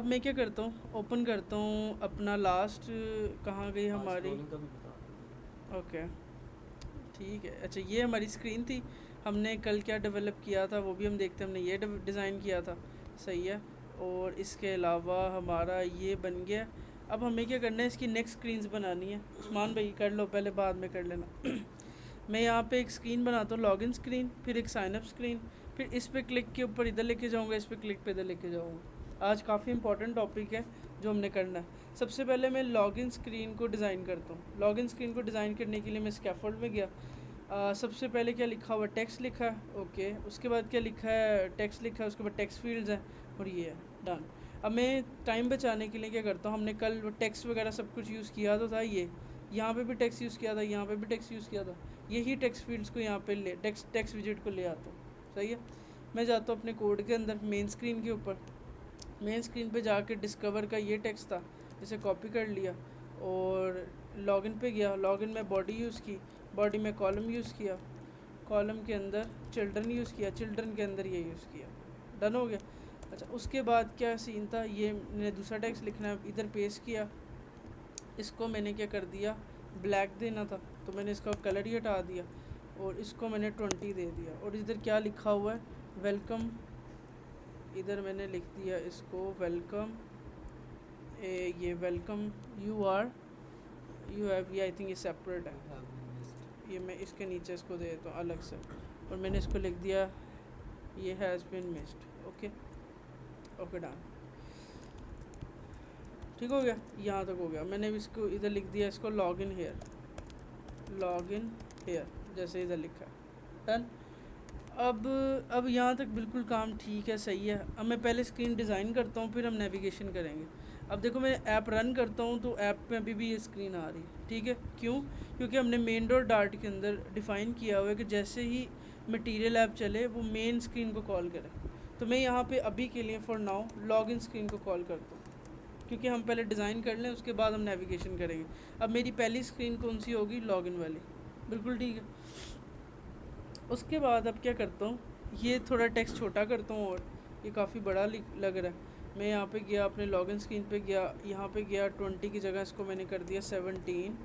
अब मैं क्या करता हूँ, ओपन करता हूँ अपना लास्ट, कहाँ गई हमारी, ओके ठीक है। अच्छा ये हमारी स्क्रीन थी, हमने कल क्या डेवलप किया था वो भी हम देखते हैं। हमने ये डिज़ाइन किया था, सही है। और इसके अलावा हमारा ये बन गया। अब हमें क्या करना है, इसकी नेक्स्ट स्क्रीन्स बनानी है। उस्मान भाई कर लो पहले, बाद में कर लेना। मैं यहाँ पे एक स्क्रीन बनाता हूँ, लॉगिन स्क्रीन, फिर एक साइनअप स्क्रीन, फिर इस पे क्लिक के ऊपर इधर लेके जाऊँगा, इस पे क्लिक पे इधर लेके जाऊँगा। आज काफ़ी इंपॉर्टेंट टॉपिक है जो हमने करना है। सबसे पहले मैं लॉगिन स्क्रीन को डिज़ाइन करता हूँ। लॉगिन स्क्रीन को डिज़ाइन करने के लिए मैं स्कैफोल्ड में गया। सबसे पहले क्या लिखा हुआ, टेक्स्ट लिखा है, ओके। उसके बाद क्या लिखा है, टेक्स्ट लिखा है, उसके बाद टेक्स्ट फील्ड्स हैं, और ये है डन। अब मैं टाइम बचाने के लिए क्या करता हूँ, हमने कल टेक्स्ट वगैरह सब कुछ यूज़ किया तो था, ये यहाँ पे भी टेक्स्ट यूज़ किया था, यहाँ पे भी टेक्स्ट यूज़ किया था। यही टेक्स्ट फील्ड्स को यहाँ पे ले टेक्स्ट विजिट को ले आता हूँ, सही है। मैं जाता हूँ अपने कोड के अंदर, मेन स्क्रीन के ऊपर। मेन स्क्रीन पे जाके डिस्कवर का ये टेक्स्ट था, इसे कॉपी कर लिया और लॉगिन पे गया। लॉगिन में बॉडी यूज़ की, बॉडी में कॉलम यूज़ किया, कॉलम के अंदर चिल्ड्रन यूज़ किया, चिल्ड्रन के अंदर ये यूज़ किया, डन हो गया। अच्छा उसके बाद क्या सीन था, ये मैंने दूसरा टेक्स्ट लिखना है, इधर पेस्ट किया। इसको मैंने क्या कर दिया, ब्लैक देना था तो मैंने इसका कलर ही हटा दिया और इसको मैंने 20 दे दिया। और इधर क्या लिखा हुआ है, वेलकम, इधर मैंने लिख दिया इसको वेलकम, ये welcome you are, you have, ये आई थिंक ये सेपरेट है, ये मैं इसके नीचे इसको दे देता हूँ अलग से। और मैंने इसको लिख दिया ये has been missed, okay okay done, ठीक हो गया। यहाँ तक हो गया। मैंने इसको इधर लिख दिया, इसको लॉगिन हेयर, लॉगिन हेयर जैसे इधर लिखा है, डन। अब यहाँ तक बिल्कुल काम ठीक है, सही है। अब मैं पहले स्क्रीन डिज़ाइन करता हूँ, फिर हम नेविगेशन करेंगे। अब देखो मैं ऐप रन करता हूँ तो ऐप में अभी भी ये स्क्रीन आ रही है, ठीक है। क्यों? क्योंकि हमने मेन डॉट डार्ट के अंदर डिफ़ाइन किया हुआ है कि जैसे ही मटीरियल ऐप चले वो मेन स्क्रीन को कॉल करे। तो मैं यहाँ पे अभी के लिए फॉर नाउ लॉगिन स्क्रीन को कॉल करता हूँ, क्योंकि हम पहले डिज़ाइन कर लें उसके बाद हम नेविगेशन करेंगे। अब मेरी पहली स्क्रीन कौन सी होगी, लॉगिन वाली, बिल्कुल ठीक है। उसके बाद अब क्या करता हूँ, ये थोड़ा टेक्स्ट छोटा करता हूँ और ये काफ़ी बड़ा लग रहा है। मैं यहाँ पे गया, अपने लॉगिन स्क्रीन पे गया, यहाँ पे गया 20 की जगह इसको मैंने कर दिया 17,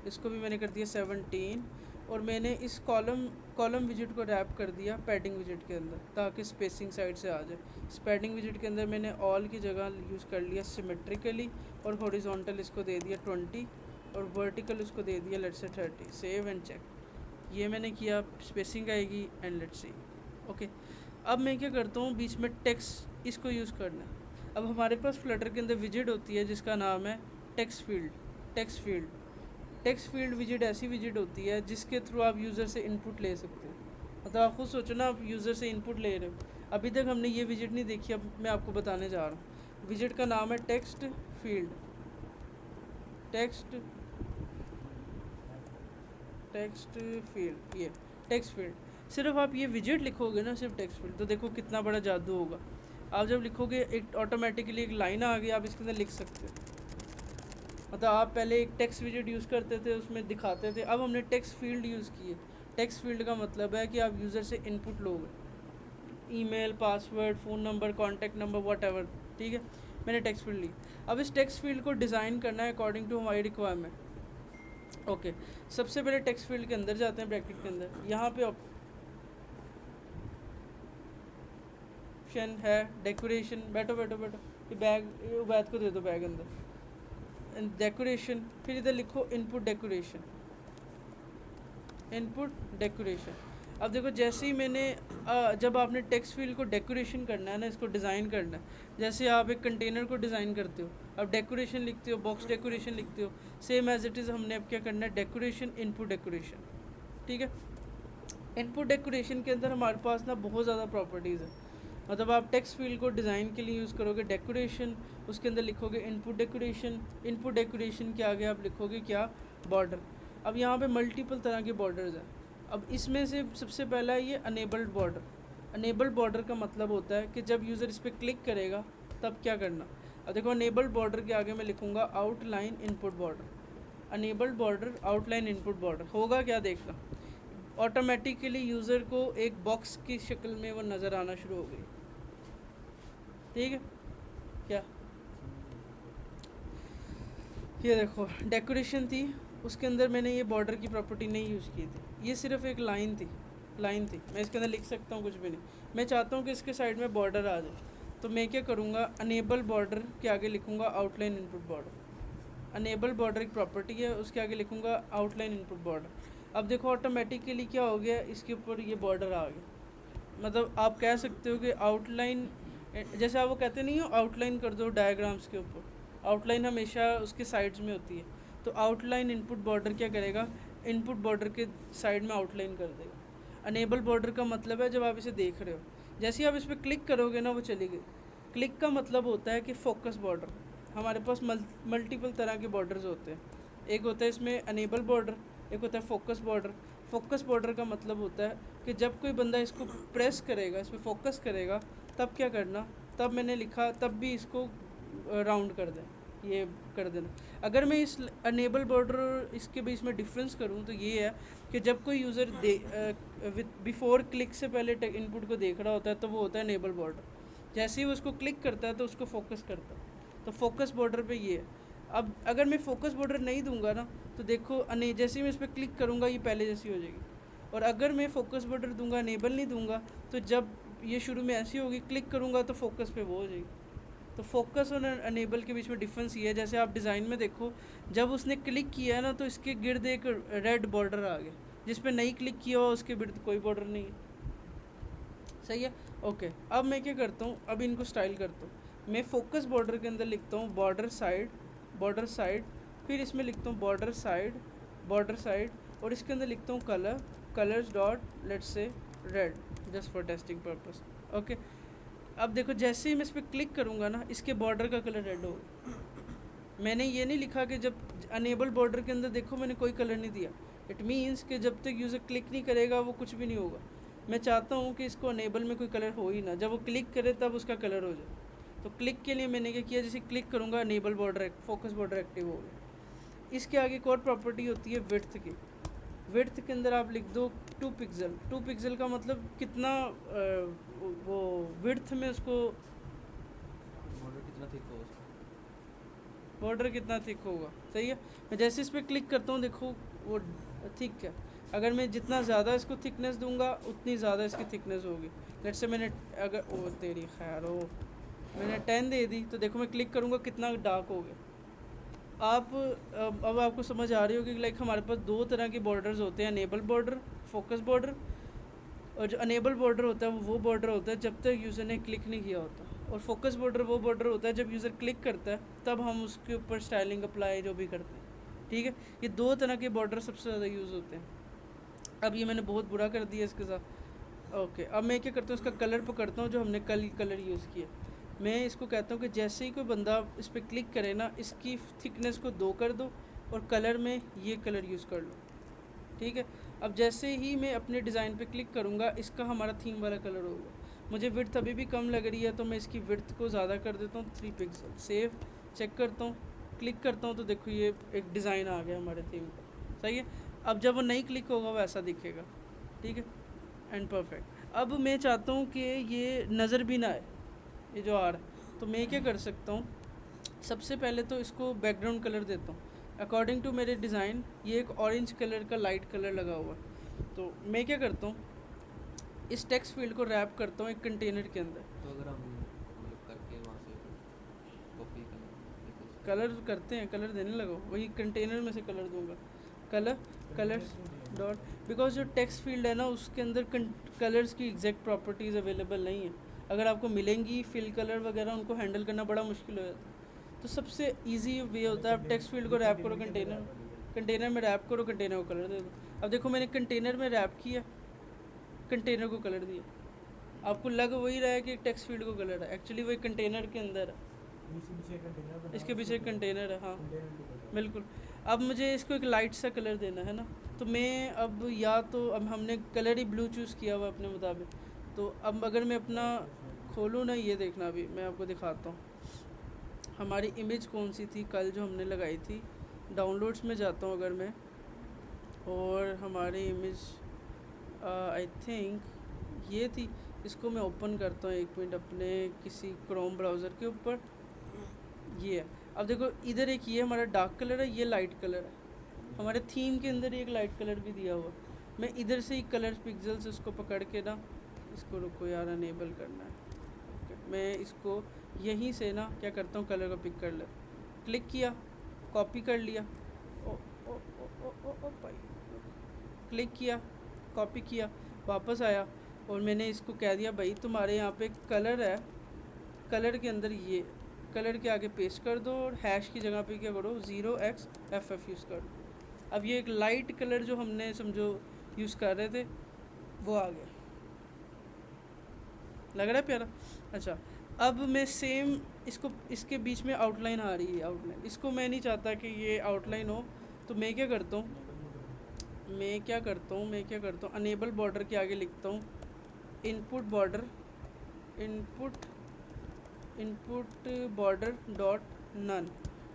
इसको भी मैंने कर दिया 17। और मैंने इस कॉलम विजिट को रैप कर दिया पैडिंग विजिट के अंदर ताकि स्पेसिंग साइड से आ जाए। इस पैडिंग विजिट के अंदर मैंने ऑल की जगह यूज़ कर लिया सिमेट्रिकली और हॉरिजॉन्टल इसको दे दिया 20 और वर्टिकल उसको दे दिया let's say 30। Save and check, ये मैंने किया, स्पेसिंग आएगी एंड लेट्स सी, ओके। अब मैं क्या करता हूँ, बीच में टेक्स्ट इसको यूज़ करना है। अब हमारे पास फ्लटर के अंदर विजिट होती है जिसका नाम है text field. Text field text field visit ऐसी विजिट होती है जिसके थ्रू आप यूज़र से इनपुट ले सकते हो। मतलब आप खुद सोचो ना, आप यूज़र से इनपुट ले रहे हो। अभी तक हमने ये विजिट नहीं देखी, अब मैं आपको बताने जा रहा हूँ। विजिट का नाम है text field, text text field, ये टेक्स्ट फील्ड। सिर्फ आप ये विजिट लिखोगे ना, सिर्फ टेक्स्ट फील्ड, तो देखो कितना बड़ा जादू होगा। आप जब लिखोगे एक ऑटोमेटिकली एक लाइन आ गई, आप इसके अंदर लिख सकते हो। मतलब आप पहले एक टेक्स्ट विजिट यूज़ करते थे, उसमें दिखाते थे, अब हमने टेक्स्ट फील्ड यूज़ किए। टेक्स्ट फील्ड का मतलब है कि आप यूज़र से इनपुट लोगे, email, password, phone number, contact number, what, ठीक है। मैंने टेक्स्ट फील्ड ली। अब इस टेक्स्ट फील्ड को डिज़ाइन करना है अकॉर्डिंग टू हमारी रिक्वायरमेंट, ओके। सबसे पहले टेक्स्ट फील्ड के अंदर जाते हैं, ब्रैकेट के अंदर, यहाँ पे ऑप्शन है डेकोरेशन, बैठो बैठो बैठो, ये बैग, ये उबैद को दे दो बैग अंदर, डेकोरेशन। फिर इधर लिखो इनपुट डेकोरेशन, इनपुट डेकोरेशन। अब देखो जैसे ही मैंने जब आपने टेक्स्ट फील्ड को डेकोरेशन करना है ना, इसको डिज़ाइन करना है, जैसे आप एक कंटेनर को डिज़ाइन करते हो, अब डेकोरेशन लिखते हो, बॉक्स डेकोरेशन लिखते हो, सेम एज इट इज़ हमने अब क्या करना है, डेकोरेशन, इनपुट डेकोरेशन, ठीक है। इनपुट डेकोरेशन के अंदर हमारे पास ना बहुत ज़्यादा प्रॉपर्टीज़ है। मतलब आप टेक्स्ट फील्ड को डिज़ाइन के लिए यूज़ करोगे डेकोरेशन, उसके अंदर लिखोगे इनपुट डेकोरेशन, इनपुट डेकोरेशन के आगे आप लिखोगे क्या, बॉर्डर। अब यहाँ पे मल्टीपल तरह के बॉर्डर्स हैं। अब इसमें से सबसे पहला है ये अनेबल्ड बॉर्डर। अनेबल्ड बॉर्डर का मतलब होता है कि जब यूज़र इस पर क्लिक करेगा तब क्या करना। अब देखो अनेबल्ड बॉर्डर के आगे मैं लिखूँगा outline input border, enabled border outline input border. होगा क्या, देखना ऑटोमेटिकली यूज़र को एक बॉक्स की शक्ल में वो नज़र आना शुरू हो गई, ठीक है क्या। ये देखो डेकोरेशन थी, उसके अंदर मैंने ये बॉर्डर की प्रॉपर्टी नहीं यूज़ की थी, ये सिर्फ एक लाइन थी, मैं इसके अंदर लिख सकता हूँ कुछ भी नहीं। मैं चाहता हूँ कि इसके साइड में बॉर्डर आ जाए, तो मैं क्या करूँगा, अनेबल बॉर्डर के आगे लिखूँगा outline input border. Enable border एक प्रॉपर्टी है, उसके आगे लिखूँगा आउटलाइन इनपुट बॉर्डर। अब देखो ऑटोमेटिकली क्या हो गया, इसके ऊपर ये बॉर्डर आ गया। मतलब आप कह सकते हो कि आउटलाइन, जैसे आप वो कहते नहीं हो आउटलाइन कर दो डायग्राम्स के ऊपर, आउटलाइन हमेशा उसके साइड्स में होती है, तो आउटलाइन इनपुट बॉर्डर क्या करेगा, इनपुट बॉर्डर के साइड में आउटलाइन कर देगा। अनेबल बॉर्डर का मतलब है जब आप इसे देख रहे हो, जैसे ही आप इस पर क्लिक करोगे ना वो चली गई। क्लिक का मतलब होता है कि फोकस बॉर्डर। हमारे पास मल्टीपल तरह के बॉर्डर्स होते हैं, एक होता है इसमें अनेबल बॉर्डर, एक होता है फोकस बॉर्डर। फोकस बॉर्डर का मतलब होता है कि जब कोई बंदा इसको प्रेस करेगा, इस पर फोकस करेगा, तब क्या करना, तब मैंने लिखा तब भी इसको राउंड कर दें, ये कर देना। अगर मैं इस अनेबल बॉर्डर और इसके बीच में डिफरेंस करूँ तो ये है कि जब कोई यूज़र बिफोर क्लिक से पहले इनपुट को देख रहा होता है तो वो होता है अनेबल बॉर्डर, जैसे ही वो उसको क्लिक करता है तो उसको फोकस करता है, तो फोकस बॉर्डर पे ये है। अब अगर मैं फोकस बॉर्डर नहीं दूंगा ना, तो देखो जैसे ही मैं इस पर क्लिक करूँगा ये पहले जैसी हो जाएगी, और अगर मैं फोकस बॉर्डर दूंगा, अनेबल नहीं दूंगा, तो जब ये शुरू में ऐसी होगी, क्लिक करूँगा तो फोकस पे वो हो जाएगी। तो फोकस और अनेबल के बीच में डिफरेंस ये है, जैसे आप डिज़ाइन में देखो, जब उसने क्लिक किया है ना तो इसके गिर्द एक रेड बॉर्डर आ गया, जिस पे नहीं क्लिक किया हुआ उसके गिर्द कोई बॉर्डर नहीं है। सही है, ओके। अब मैं क्या करता हूँ, अब इनको स्टाइल करता हूँ। मैं फोकस बॉर्डर के अंदर लिखता हूँ बॉर्डर साइड, फिर इसमें लिखता हूँ बॉर्डर साइड, और इसके अंदर लिखता हूँ colours dot let's say red, just for testing purpose. Okay, अब देखो जैसे ही मैं इस पर क्लिक करूँगा ना, इसके बॉर्डर का कलर रेड होगा। मैंने ये नहीं लिखा कि जब अनेबल बॉर्डर के अंदर देखो मैंने कोई कलर नहीं दिया, इट मीन्स कि जब तक यूज़र क्लिक नहीं करेगा वो कुछ भी नहीं होगा। मैं चाहता हूँ कि इसको अनेबल में कोई कलर हो ही ना, जब वो क्लिक करे तब उसका कलर हो जाए। तो क्लिक के लिए मैंने क्या किया, जैसे क्लिक करूँगा enable border focus border active हो गया। इसके आगे एक और प्रॉपर्टी होती है विड्थ की। विड्थ के अंदर आप लिख दो 2 पिक्सल। 2 पिक्सल का मतलब कितना वो विड्थ में उसको बॉर्डर कितना थिक होगा। सही है, मैं जैसे इस पर क्लिक करता हूँ देखो वो थिक है। अगर मैं जितना ज़्यादा इसको थिकनेस दूंगा उतनी ज़्यादा इसकी थिकनेस होगी। लेट्स से मैंने अगर ओ तेरी खैर हो मैंने 10 दे दी, तो देखो मैं क्लिक करूँगा कितना डार्क हो गया। आप अब आपको समझ आ रही होगी कि लाइक हमारे पास दो तरह के बॉर्डर्स होते हैं, अनेबल बॉर्डर, फोकस बॉर्डर। और जो अनेबल बॉर्डर होता है वो बॉर्डर होता है जब तक यूज़र ने क्लिक नहीं किया होता, और फोकस बॉर्डर वो बॉर्डर होता है जब यूज़र क्लिक करता है तब हम उसके ऊपर स्टाइलिंग अप्लाई जो भी करते हैं। ठीक है, ये दो तरह के बॉर्डर सबसे ज़्यादा यूज़ होते हैं। अब ये मैंने बहुत बुरा कर दिया इसके साथ। ओके, अब मैं क्या करता हूँ, इसका कलर पकड़ता हूँ जो हमने कल कलर यूज़ किया। मैं इसको कहता हूँ कि जैसे ही कोई बंदा इस पर क्लिक करे ना, इसकी थिकनेस को 2 कर दो और कलर में ये कलर यूज़ कर लो। ठीक है, अब जैसे ही मैं अपने डिज़ाइन पे क्लिक करूँगा इसका हमारा थीम वाला कलर होगा। मुझे विड्थ अभी भी कम लग रही है तो मैं इसकी विड्थ को ज़्यादा कर देता हूँ 3 पिक्सल। सेव चेक करता हूँ, क्लिक करता हूँ तो देखो ये एक डिज़ाइन आ गया हमारे थीम का। सही है, अब जब वो नहीं क्लिक होगा वो ऐसा दिखेगा। ठीक है, एंड परफेक्ट। अब मैं चाहता हूँ कि ये नज़र भी ना आए ये जो आ रहा है, तो मैं क्या कर सकता हूँ, सबसे पहले तो इसको बैकग्राउंड कलर देता हूँ। अकॉर्डिंग टू मेरे डिज़ाइन ये एक ऑरेंज कलर का लाइट कलर लगा हुआ है, तो मैं क्या करता हूँ इस टेक्स्ट फील्ड को रैप करता हूँ एक कंटेनर के अंदर। तो अगर हम मतलब करके वहाँ से कॉपी कलर करते हैं, कलर देने लगो, वही कंटेनर में से कलर दूंगा। कलर्स डॉट, बिकॉज जो टेक्स्ट फील्ड है ना उसके अंदर कलर्स की एग्जैक्ट प्रॉपर्टीज़ अवेलेबल नहीं है। अगर आपको मिलेंगी फिल कलर वगैरह उनको हैंडल करना बड़ा मुश्किल हो जाता है। तो सबसे इजी वे होता है आप टेक्स्ट फील्ड को रैप करो कंटेनर में रैप करो, कंटेनर को कलर दे दो। अब देखो मैंने कंटेनर में रैप किया, कंटेनर को कलर दिया। आपको लग वही रहा है कि टेक्स्ट फील्ड को कलर है, एक्चुअली वही कंटेनर के अंदर है, इसके पीछे एक कंटेनर है। हाँ बिल्कुल। अब मुझे इसको एक लाइट सा कलर देना है ना, तो मैं अब या तो अब हमने कलर ही ब्लू चूज़ किया हुआ अपने मुताबिक, तो अब अगर मैं अपना खोलूँ ना, ये देखना अभी मैं आपको दिखाता हूँ हमारी इमेज कौन सी थी कल जो हमने लगाई थी। डाउनलोड्स में जाता हूँ अगर मैं, और हमारी इमेज आई थिंक ये थी। इसको मैं ओपन करता हूँ एक मिनट अपने किसी क्रोम ब्राउज़र के ऊपर। ये है, अब देखो इधर एक ये हमारा डार्क कलर है, ये लाइट कलर है, हमारे थीम के अंदर एक लाइट कलर भी दिया हुआ। मैं इधर से ही कलर पिक्सल्स उसको पकड़ के ना, इसको रुको यार अनेबल करना है। मैं इसको यहीं से ना क्या करता हूँ, कलर को पिक कर ले, क्लिक किया, कॉपी कर लिया, ओ ओ ओ ओ ओ, ओ भाई, क्लिक किया, कॉपी किया, वापस आया और मैंने इसको कह दिया भाई तुम्हारे यहाँ पे कलर है, कलर के अंदर ये कलर के आगे पेस्ट कर दो और हैश की जगह पे क्या करो 0xFF यूज़ कर दो। अब ये एक लाइट कलर जो हमने समझो यूज़ कर रहे थे वो आ गया, लग रहा है प्यारा। अच्छा अब मैं सेम इसको, इसके बीच में आउटलाइन आ रही है, आउटलाइन, इसको मैं नहीं चाहता कि ये आउटलाइन हो, तो मैं क्या करता हूँ अनेबल बॉर्डर के आगे लिखता हूँ input border dot none.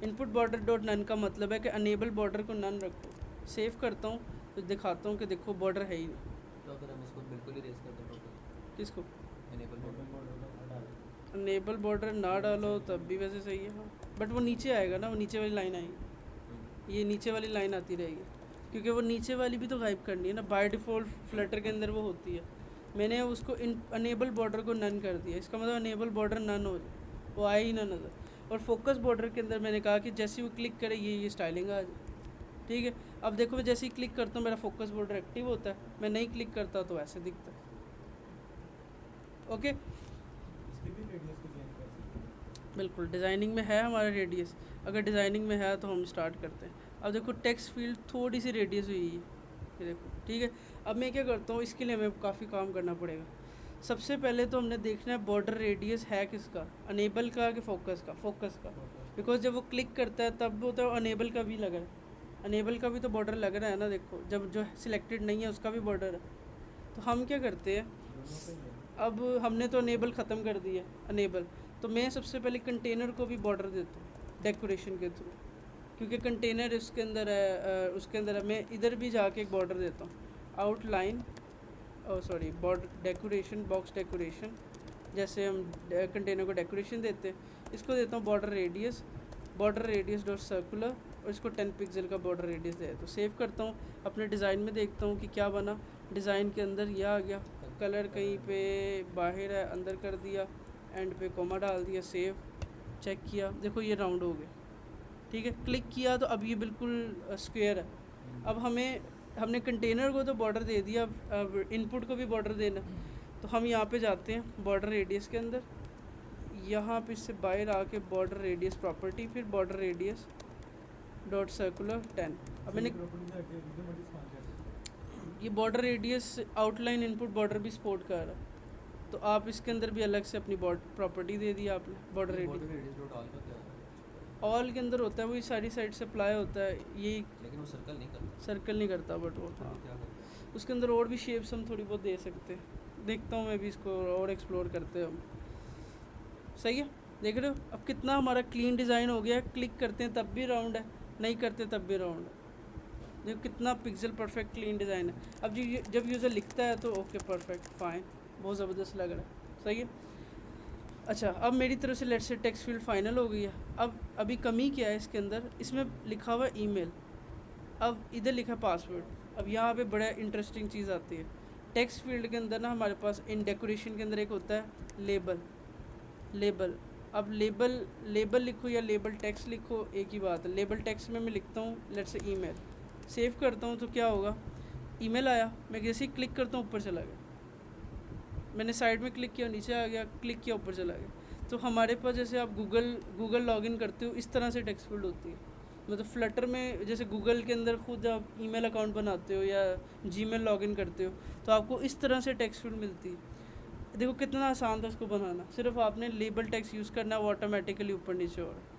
Input border dot none का मतलब है कि अनेबल बॉर्डर को नन रखो। सेव करता हूँ तो दिखाता हूँ कि देखो बॉर्डर है ही नहीं। तो अगर हम इसको बिल्कुल ही रेस कर दें तो किसको इनेबल अनेबल बॉर्डर ना डालो तब भी वैसे सही है, हाँ, बट वो नीचे आएगा ना, वो नीचे वाली लाइन आएगी, ये नीचे वाली लाइन आती रहेगी, क्योंकि वो नीचे वाली भी तो गायब करनी है ना, बाय डिफ़ॉल्ट फ्लटर के अंदर वो होती है। मैंने उसको अनेबल बॉर्डर को नन कर दिया, इसका मतलब अनेबल बॉर्डर नन हो जाए, वो आए ही ना नज़र। और फोकस बॉर्डर के अंदर मैंने कहा कि जैसे वो क्लिक करे ये स्टाइलिंग आ जाए, ठीक है। अब देखो मैं जैसे ही क्लिक करता हूँ मेरा फोकस बॉर्डर एक्टिव होता है, मैं नहीं क्लिक करता तो ऐसे दिखता है। ओके बिल्कुल डिज़ाइनिंग में है हमारा रेडियस, अगर डिज़ाइनिंग में है तो हम स्टार्ट करते हैं। अब देखो टेक्स्ट फील्ड थोड़ी सी रेडियस हुई है, ये देखो, ठीक है। अब मैं क्या करता हूँ, इसके लिए हमें काफ़ी काम करना पड़ेगा। सबसे पहले तो हमने देखना है बॉर्डर रेडियस है किसका, अनेबल का कि फोकस का, बिकॉज जब वो क्लिक करता है तब वो तो अनेबल का भी लगा है, अनेबल का भी तो बॉर्डर लग रहा है ना, देखो जब जो सिलेक्टेड नहीं है उसका भी बॉर्डर है। तो हम क्या करते हैं, अब हमने तो अनेबल ख़त्म कर दिया अनेबल, तो मैं सबसे पहले कंटेनर को भी बॉर्डर देता हूँ डेकोरेशन के थ्रू, क्योंकि कंटेनर उसके अंदर है, उसके अंदर है। मैं इधर भी जाके एक बॉर्डर देता हूँ, outline border decoration, box decoration, जैसे हम कंटेनर को डेकोरेशन देते हैं, इसको देता हूँ बॉर्डर रेडियस डॉट सर्कुलर, और इसको 10 पिक्सल का बॉर्डर रेडियस दे। तो सेव करता हूँ, अपने डिज़ाइन में देखता हूँ कि क्या बना। डिज़ाइन के अंदर यह आ गया, कलर कहीं पे बाहर है, अंदर कर दिया, एंड पे कोमा डाल दिया, सेव, चेक किया, देखो ये राउंड हो गया, ठीक है। क्लिक किया तो अब ये बिल्कुल स्क्वायर है। अब हमने कंटेनर को तो बॉर्डर दे दिया, अब इनपुट को भी बॉर्डर देना, तो हम यहाँ पे जाते हैं बॉर्डर रेडियस के अंदर, यहाँ पे इससे बाहर आके बॉर्डर रेडियस प्रॉपर्टी, फिर बॉर्डर रेडियस डॉट सर्कुलर 10। अब मैंने ये border radius outline input border भी सपोर्ट कर रहा है, तो आप इसके अंदर भी अलग से अपनी प्रॉपर्टी दे दी आपने, बॉर्डर रेडियस डॉट ऑल का क्या है? ऑल के अंदर होता है, वही सारी साइड से अप्लाई होता है, यही लेकिन वो सर्कल नहीं करता, बट वो हाँ क्या करता है? उसके अंदर और भी शेप्स हम थोड़ी बहुत दे सकते हैं। देखता हूँ मैं भी इसको और एक्सप्लोर करते हैं हम। सही है, देख रहे हो अब कितना हमारा क्लीन डिज़ाइन हो गया। क्लिक करते हैं तब भी राउंड है, नहीं करते तब भी राउंड है, देखो कितना पिक्सल परफेक्ट क्लीन डिज़ाइन है। अब जब यूज़र लिखता है तो ओके परफेक्ट फाइन, बहुत ज़बरदस्त लग रहा है, सही है। अच्छा अब मेरी तरफ से लेट से टेक्स्ट फील्ड फाइनल हो गई है। अब अभी कमी क्या है इसके अंदर, इसमें लिखा हुआ ईमेल, अब इधर लिखा पासवर्ड। अब यहाँ पे बड़ा इंटरेस्टिंग चीज़ आती है, टेक्स्ट फील्ड के अंदर ना हमारे पास इन डेकोरेशन के अंदर एक होता है लेबल। अब लेबल लिखो या लेबल टेक्स्ट लिखो, एक ही बात है। लेबल टेक्स्ट में मैं लिखता हूँ लेट से ईमेल, सेव करता हूँ तो क्या होगा, ईमेल आया, मैं जैसे ही क्लिक करता हूँ ऊपर चला गया, मैंने साइड में क्लिक किया नीचे आ गया, क्लिक किया ऊपर चला गया। तो हमारे पास जैसे आप गूगल लॉगिन करते हो इस तरह से टेक्स्ट फील्ड होती है, मतलब फ्लटर में जैसे गूगल के अंदर खुद आप ईमेल अकाउंट बनाते हो या जीमेल लॉगिन करते हो तो आपको इस तरह से टेक्स्ट फील्ड मिलती है। देखो कितना आसान था उसको बनाना, सिर्फ आपने लेबल टेक्स्ट यूज़ करना, वो ऑटोमेटिकली ऊपर नीचे हो रहा है।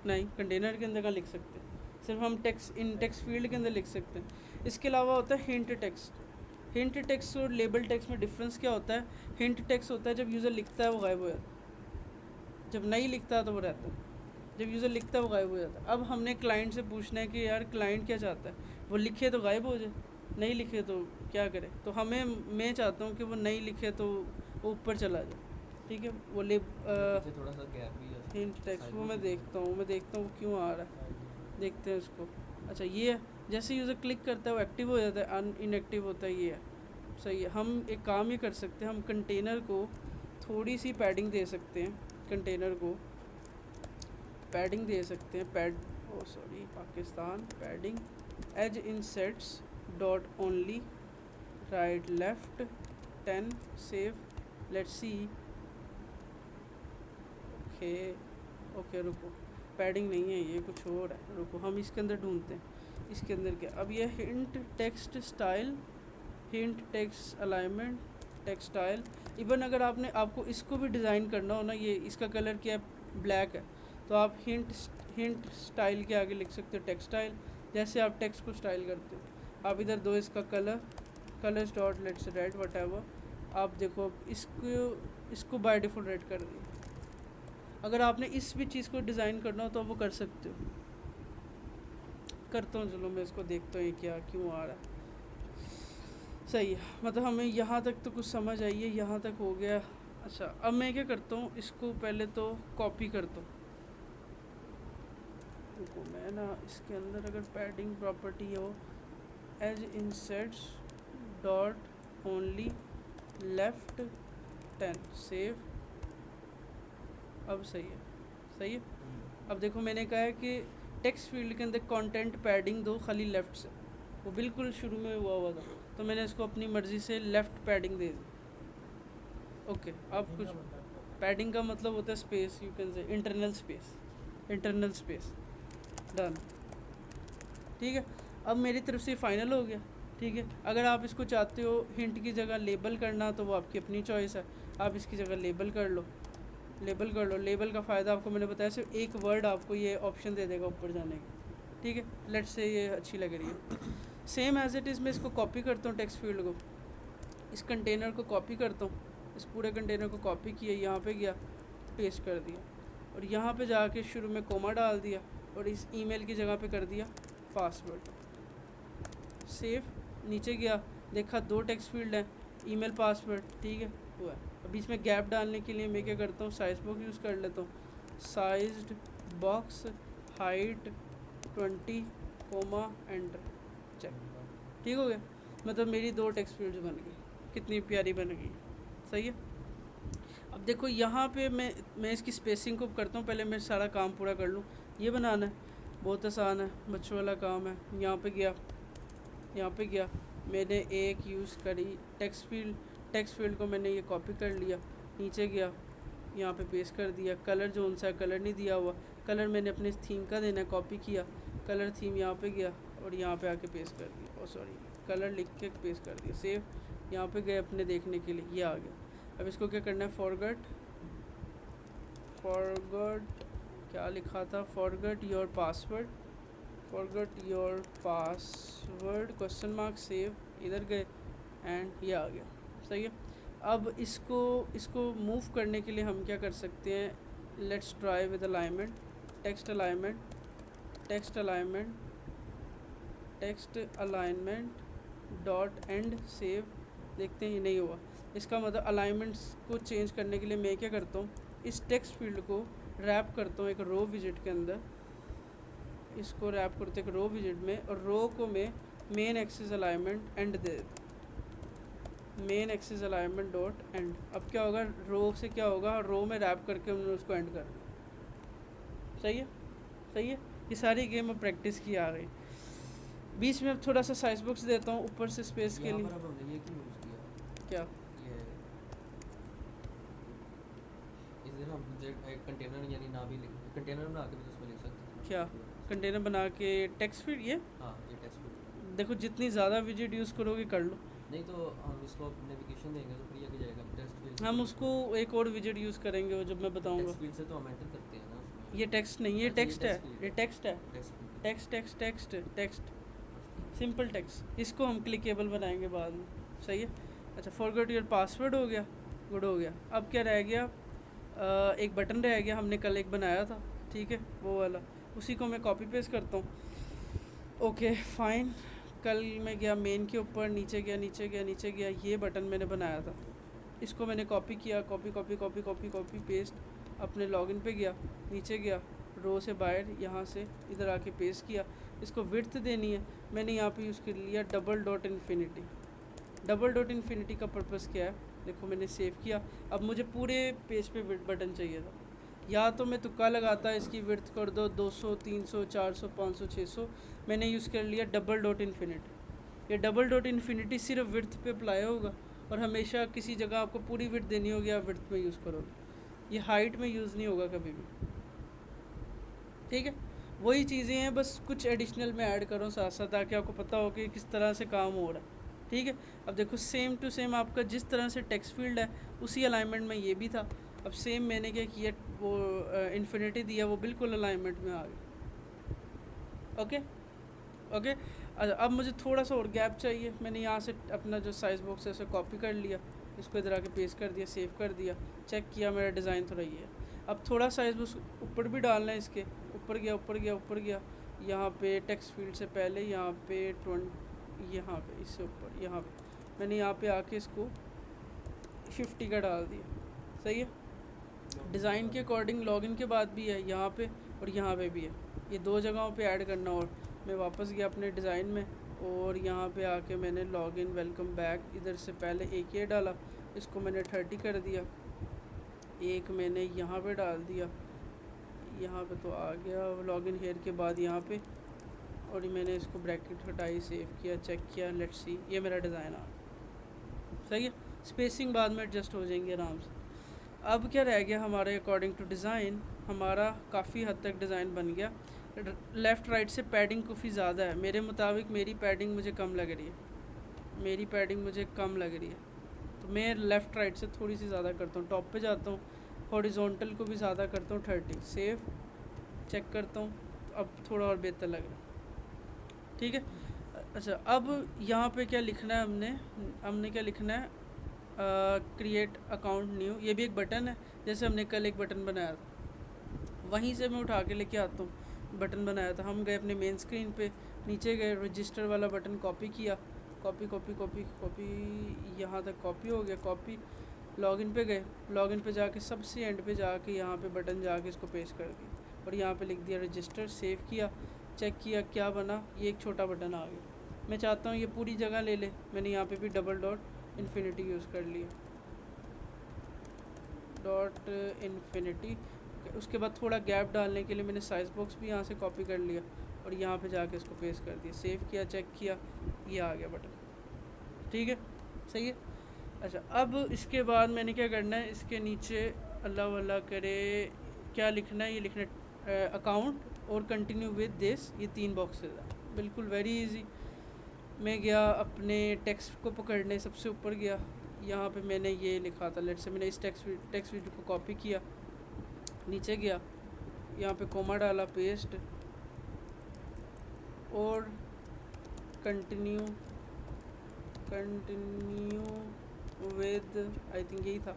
नहीं कंटेनर के अंदर का लिख सकते हैं, सिर्फ हम टेक्स्ट फील्ड के अंदर लिख सकते हैं। इसके अलावा होता है हिंट टेक्स्ट और लेबल टेक्स्ट में डिफरेंस क्या होता है। हिंट टेक्स्ट होता है जब यूज़र लिखता है वो गायब हो जाता है, जब नहीं लिखता तो वो रहता है, जब यूज़र लिखता है वो गायब हो जाता है। अब हमने क्लाइंट से पूछना है कि यार क्लाइंट क्या चाहता है, वो लिखे तो गायब हो जाए, नहीं लिखे तो क्या करे। तो मैं चाहता हूँ कि वो नहीं लिखे तो वो ऊपर चला जाए, ठीक है। वो ले पीछे थोड़ा सा गैप भी है। हिंट टेक्स्ट Side वो में मैं भी देखता हूँ वो क्यों आ रहा है, देखते हैं उसको। अच्छा ये है, जैसे यूज़र क्लिक करता है वो एक्टिव हो जाता है, इनएक्टिव होता है, ये है सही है। हम एक काम ये कर सकते हैं, हम कंटेनर को थोड़ी सी पैडिंग दे सकते हैं, कंटेनर को पैडिंग दे सकते हैं, Pakistan padding edge insets dot only right left 10 save let's see. Okay रुको, पैडिंग नहीं है ये, कुछ और है, रुको हम इसके अंदर ढूंढते हैं इसके अंदर क्या। अब ये hint text style, hint text alignment, text style. Even अगर आपको इसको भी डिज़ाइन करना हो ना, ये इसका कलर क्या है, ब्लैक है, तो आप हिंट स्टाइल के आगे लिख सकते हो टेक्स्ट स्टाइल, जैसे आप टेक्स्ट को स्टाइल करते हो। आप इधर दो इसका colours dot let's red what ever. आप देखो अब इसको बाय डिफ़ॉल्ट रेड कर दिया। अगर आपने इस भी चीज़ को डिज़ाइन करना हो तो वो कर सकते हो। करता हूँ, चलो मैं इसको देखता हूँ ये क्या क्यों आ रहा है। सही है, मतलब हमें यहाँ तक तो कुछ समझ आई है, यहाँ तक हो गया। अच्छा अब मैं क्या करता हूँ, इसको पहले तो कॉपी करता हूँ। रुको मैं ना इसके अंदर अगर पैडिंग प्रॉपर्टी हो edge insets dot only left 10 save. अब सही है। अब देखो मैंने कहा है कि टेक्स्ट फील्ड के अंदर कंटेंट पैडिंग दो खाली लेफ़्ट से, वो बिल्कुल शुरू में हुआ था, तो मैंने इसको अपनी मर्ज़ी से लेफ़्ट पैडिंग दे दी। ओके अब कुछ पैडिंग का मतलब होता है space, you can say internal space done. ठीक है, अब मेरी तरफ से फाइनल हो गया। ठीक है, अगर आप इसको चाहते हो हिंट की जगह लेबल करना तो वो आपकी अपनी चॉइस है, आप इसकी जगह लेबल कर लो। लेबल का फ़ायदा आपको मैंने बताया, सिर्फ एक वर्ड आपको ये ऑप्शन दे देगा ऊपर जाने की। ठीक है, लेट्स से ये अच्छी लग रही है। सेम एज इट इज़ मैं इसको कॉपी करता हूँ, टेक्स्ट फील्ड को, इस कंटेनर को कॉपी करता हूँ, इस पूरे कंटेनर को कॉपी किया, यहाँ पे गया पेस्ट कर दिया, और यहाँ पे जाके शुरू में कोमा डाल दिया, और इस ईमेल की जगह पे कर दिया पासवर्ड। सेव, नीचे गया देखा 2 टेक्स्ट फील्ड हैं, ईमेल पासवर्ड, ठीक है हुआ है। अब बीच में गैप डालने के लिए मैं क्या करता हूँ, साइज बॉक्स यूज़ कर लेता हूँ, sized box height 20 comma enter check. ठीक हो गया, मतलब मेरी 2 टेक्स्ट फील्ड्स बन गई, कितनी प्यारी बन गई, सही है। अब देखो यहाँ पे मैं इसकी स्पेसिंग को करता हूँ, पहले मैं सारा काम पूरा कर लूँ। ये बनाना है बहुत आसान है, बच्चों वाला काम है। यहाँ पे गया मैंने एक यूज़ करी टेक्स्ट फील्ड को मैंने ये कॉपी कर लिया, नीचे गया यहाँ पे पेस्ट कर दिया। कलर जो उनसा कलर नहीं दिया हुआ, कलर मैंने अपने थीम का देना है, कॉपी किया कलर थीम, यहाँ पे गया और यहाँ पे आके पेस्ट कर दिया, कलर लिख के पेस्ट कर दिया। सेव, यहाँ पे गए अपने देखने के लिए, ये आ गया। अब इसको क्या करना है, फॉरगेट क्या लिखा था, forget your password question mark, save, इधर गए एंड ये आ गया, सही है। अब इसको मूव करने के लिए हम क्या कर सकते हैं, let's try with alignment, text alignment dot and save. देखते हैं ये नहीं हुआ, इसका मतलब अलाइनमेंट्स को चेंज करने के लिए मैं क्या करता हूँ, इस टेक्स्ट फील्ड को रैप करता हूँ एक रो विजिट के अंदर, इसको रैप करते एक रो विजिट में, और रो को मैं main axis alignment and they देता हूँ, main axis alignment dot and. अब क्या होगा, रो से क्या होगा, रो में रैप करके हमने उसको एंड कर दिया, सही है। ये सारी गेम अब प्रैक्टिस की आ गई। बीच में अब थोड़ा सा साइज बॉक्स देता हूँ ऊपर से स्पेस के लिए। ये क्यों यूज़ किया, क्या ये इधर हम एक कंटेनर यानी ना भी कंटेनर बना के भी उसमें लिख सकते हैं। क्या कंटेनर बना के टेक्स्ट फील्ड, ये हाँ ये टेक्स्ट फील्ड, देखो जितनी ज़्यादा विजिट यूज़ करोगे कर लो। नहीं तो हम इसको नेविगेशन देंगे तो फिर ये आ जाएगा टेक्स्ट फील्ड। हम उसको एक और विजिट यूज़ करेंगे वो जब मैं बताऊँगा। टेक्स्ट फील्ड से तो हम एंटर करते हैं ना उसमें। ये टेक्स्ट नहीं, ये टेक्स्ट है, ये टेक्स्ट है, टेक्स्ट टेक्स्ट सिंपल टेक्स्ट। इसको हम क्लिकेबल बनाएंगे बाद में, सही है। अच्छा फॉरगेट योर पासवर्ड हो गया, गुड हो गया। अब क्या रह गया, एक बटन रह गया, हमने कल एक बनाया था, ठीक है वो वाला, उसी को मैं कॉपी पेस्ट करता हूँ। ओके फाइन, कल मैं गया मेन के ऊपर, नीचे गया, ये बटन मैंने बनाया था, इसको मैंने कॉपी किया, copy copy copy copy copy paste, अपने लॉगिन पे गया, नीचे गया, रो से बाहर यहाँ से इधर आके पेस्ट किया। इसको विड्थ देनी है, मैंने यहाँ पे यूज़ कर लिया double dot infinity. Double dot infinity का पर्पज़ क्या है, देखो मैंने सेव किया। अब मुझे पूरे पेज पे विड्थ बटन चाहिए था, या तो मैं तुक्का लगाता इसकी विड्थ कर दो 200 300 400 500 600, मैंने यूज़ कर लिया डबल डॉट इन्फिनिटी। ये डबल डॉट इन्फिनिटी सिर्फ विड्थ पे अप्लाई होगा, और हमेशा किसी जगह आपको पूरी विड्थ देनी होगी, आप विड्थ में यूज़ करोगे, ये हाइट में यूज़ नहीं होगा कभी भी। ठीक है, वही चीज़ें हैं, बस कुछ एडिशनल मैं ऐड करूँ साथ साथ, ताकि आपको पता हो कि किस तरह से काम हो रहा है। ठीक है, अब देखो सेम टू सेम आपका जिस तरह से टेक्स्ट फील्ड है उसी अलाइनमेंट में ये भी था। अब सेम मैंने क्या किया, वो इन्फिनिटी दिया, वो बिल्कुल अलाइनमेंट में आ गया। ओके ओके, अब मुझे थोड़ा सा और गैप चाहिए। मैंने यहाँ से अपना जो साइज़ बॉक्स है उसे कॉपी कर लिया, इसको इधर आके पेस्ट कर दिया, सेव कर दिया, चेक किया मेरा डिज़ाइन थोड़ा ये है। अब थोड़ा साइज़ बॉक्स ऊपर भी डालना है, इसके ऊपर गया ऊपर गया ऊपर गया, यहाँ पे टेक्स्ट फील्ड से पहले यहाँ पे 20, यहाँ पे इससे ऊपर, यहाँ पे मैंने यहाँ पे आके इसको 50 का डाल दिया। सही है, डिज़ाइन के अकॉर्डिंग लॉगिन के बाद भी है यहाँ पे और यहाँ पे भी है, ये दो जगहों पे ऐड करना। और मैं वापस गया अपने डिज़ाइन में, और यहाँ पे आके मैंने लॉगिन वेलकम बैक, इधर से पहले एक ये डाला, इसको मैंने 30 कर दिया, एक मैंने यहाँ पे डाल दिया, यहाँ पे तो आ गया लॉगिन हेयर के बाद यहाँ पे, और मैंने इसको ब्रैकेट हटाई, सेव किया, चेक किया, लेट्स सी, ये मेरा डिज़ाइन आ गया। सही है, स्पेसिंग बाद में एडजस्ट हो जाएंगे आराम से। अब क्या रह गया हमारे अकॉर्डिंग टू डिज़ाइन, हमारा काफ़ी हद तक डिज़ाइन बन गया। लेफ़्ट राइट से पैडिंग काफ़ी ज़्यादा है मेरे मुताबिक, मेरी पैडिंग मुझे कम लग रही है, मेरी पैडिंग मुझे कम लग रही है, तो मैं लेफ़्ट राइट से थोड़ी सी ज़्यादा करता हूँ। टॉप पे जाता हूँ, हॉरिजॉन्टल को भी ज़्यादा करता हूँ 30, सेव, चेक करता हूँ, अब थोड़ा और बेहतर लग रहा है। ठीक है, अच्छा अब यहाँ पे क्या लिखना है, हमने क्या लिखना है, क्रिएट अकाउंट न्यू, ये भी एक बटन है, जैसे हमने कल एक बटन बनाया था, वहीं से मैं उठा के लेके आता हूँ। बटन बनाया था, हम गए अपने मेन स्क्रीन पे, नीचे गए, रजिस्टर वाला बटन कॉपी किया, कॉपी कॉपी कॉपी कॉपी, यहाँ तक कॉपी हो गया, कॉपी, लॉगिन पे गए, लॉगिन पे जाके सबसे एंड पे जाके यहाँ पे बटन जाके इसको पेस्ट कर दिया, और यहाँ पे लिख दिया रजिस्टर, सेव किया, चेक किया क्या बना, ये एक छोटा बटन आ गया। मैं चाहता हूँ ये पूरी जगह ले ले, मैंने यहाँ पे भी डबल डॉट इन्फिनिटी यूज़ कर लिया, डॉट इन्फिनिटी। उसके बाद थोड़ा गैप डालने के लिए मैंने साइज़ बॉक्स भी यहाँ से कॉपी कर लिया, और यहाँ पे जाके इसको पेस्ट कर दिया, सेव किया, चेक किया, ये आ गया बटन। ठीक है, सही है। अच्छा, अब इसके बाद मैंने क्या करना है, इसके नीचे अल्लाह वल्लाह करे क्या लिखना है, ये लिखना है अकाउंट और कंटिन्यू विद दिस, ये 3 बॉक्सेस हैं, बिल्कुल वेरी इजी। मैं गया अपने टेक्स्ट को पकड़ने, सबसे ऊपर गया, यहाँ पे मैंने ये लिखा था, लेट्स से मैंने इस टेक्स्ट वीडियो को कॉपी किया, नीचे गया, यहाँ पे कोमा डाला, पेस्ट, और कंटिन्यू विद, आई थिंक यही था,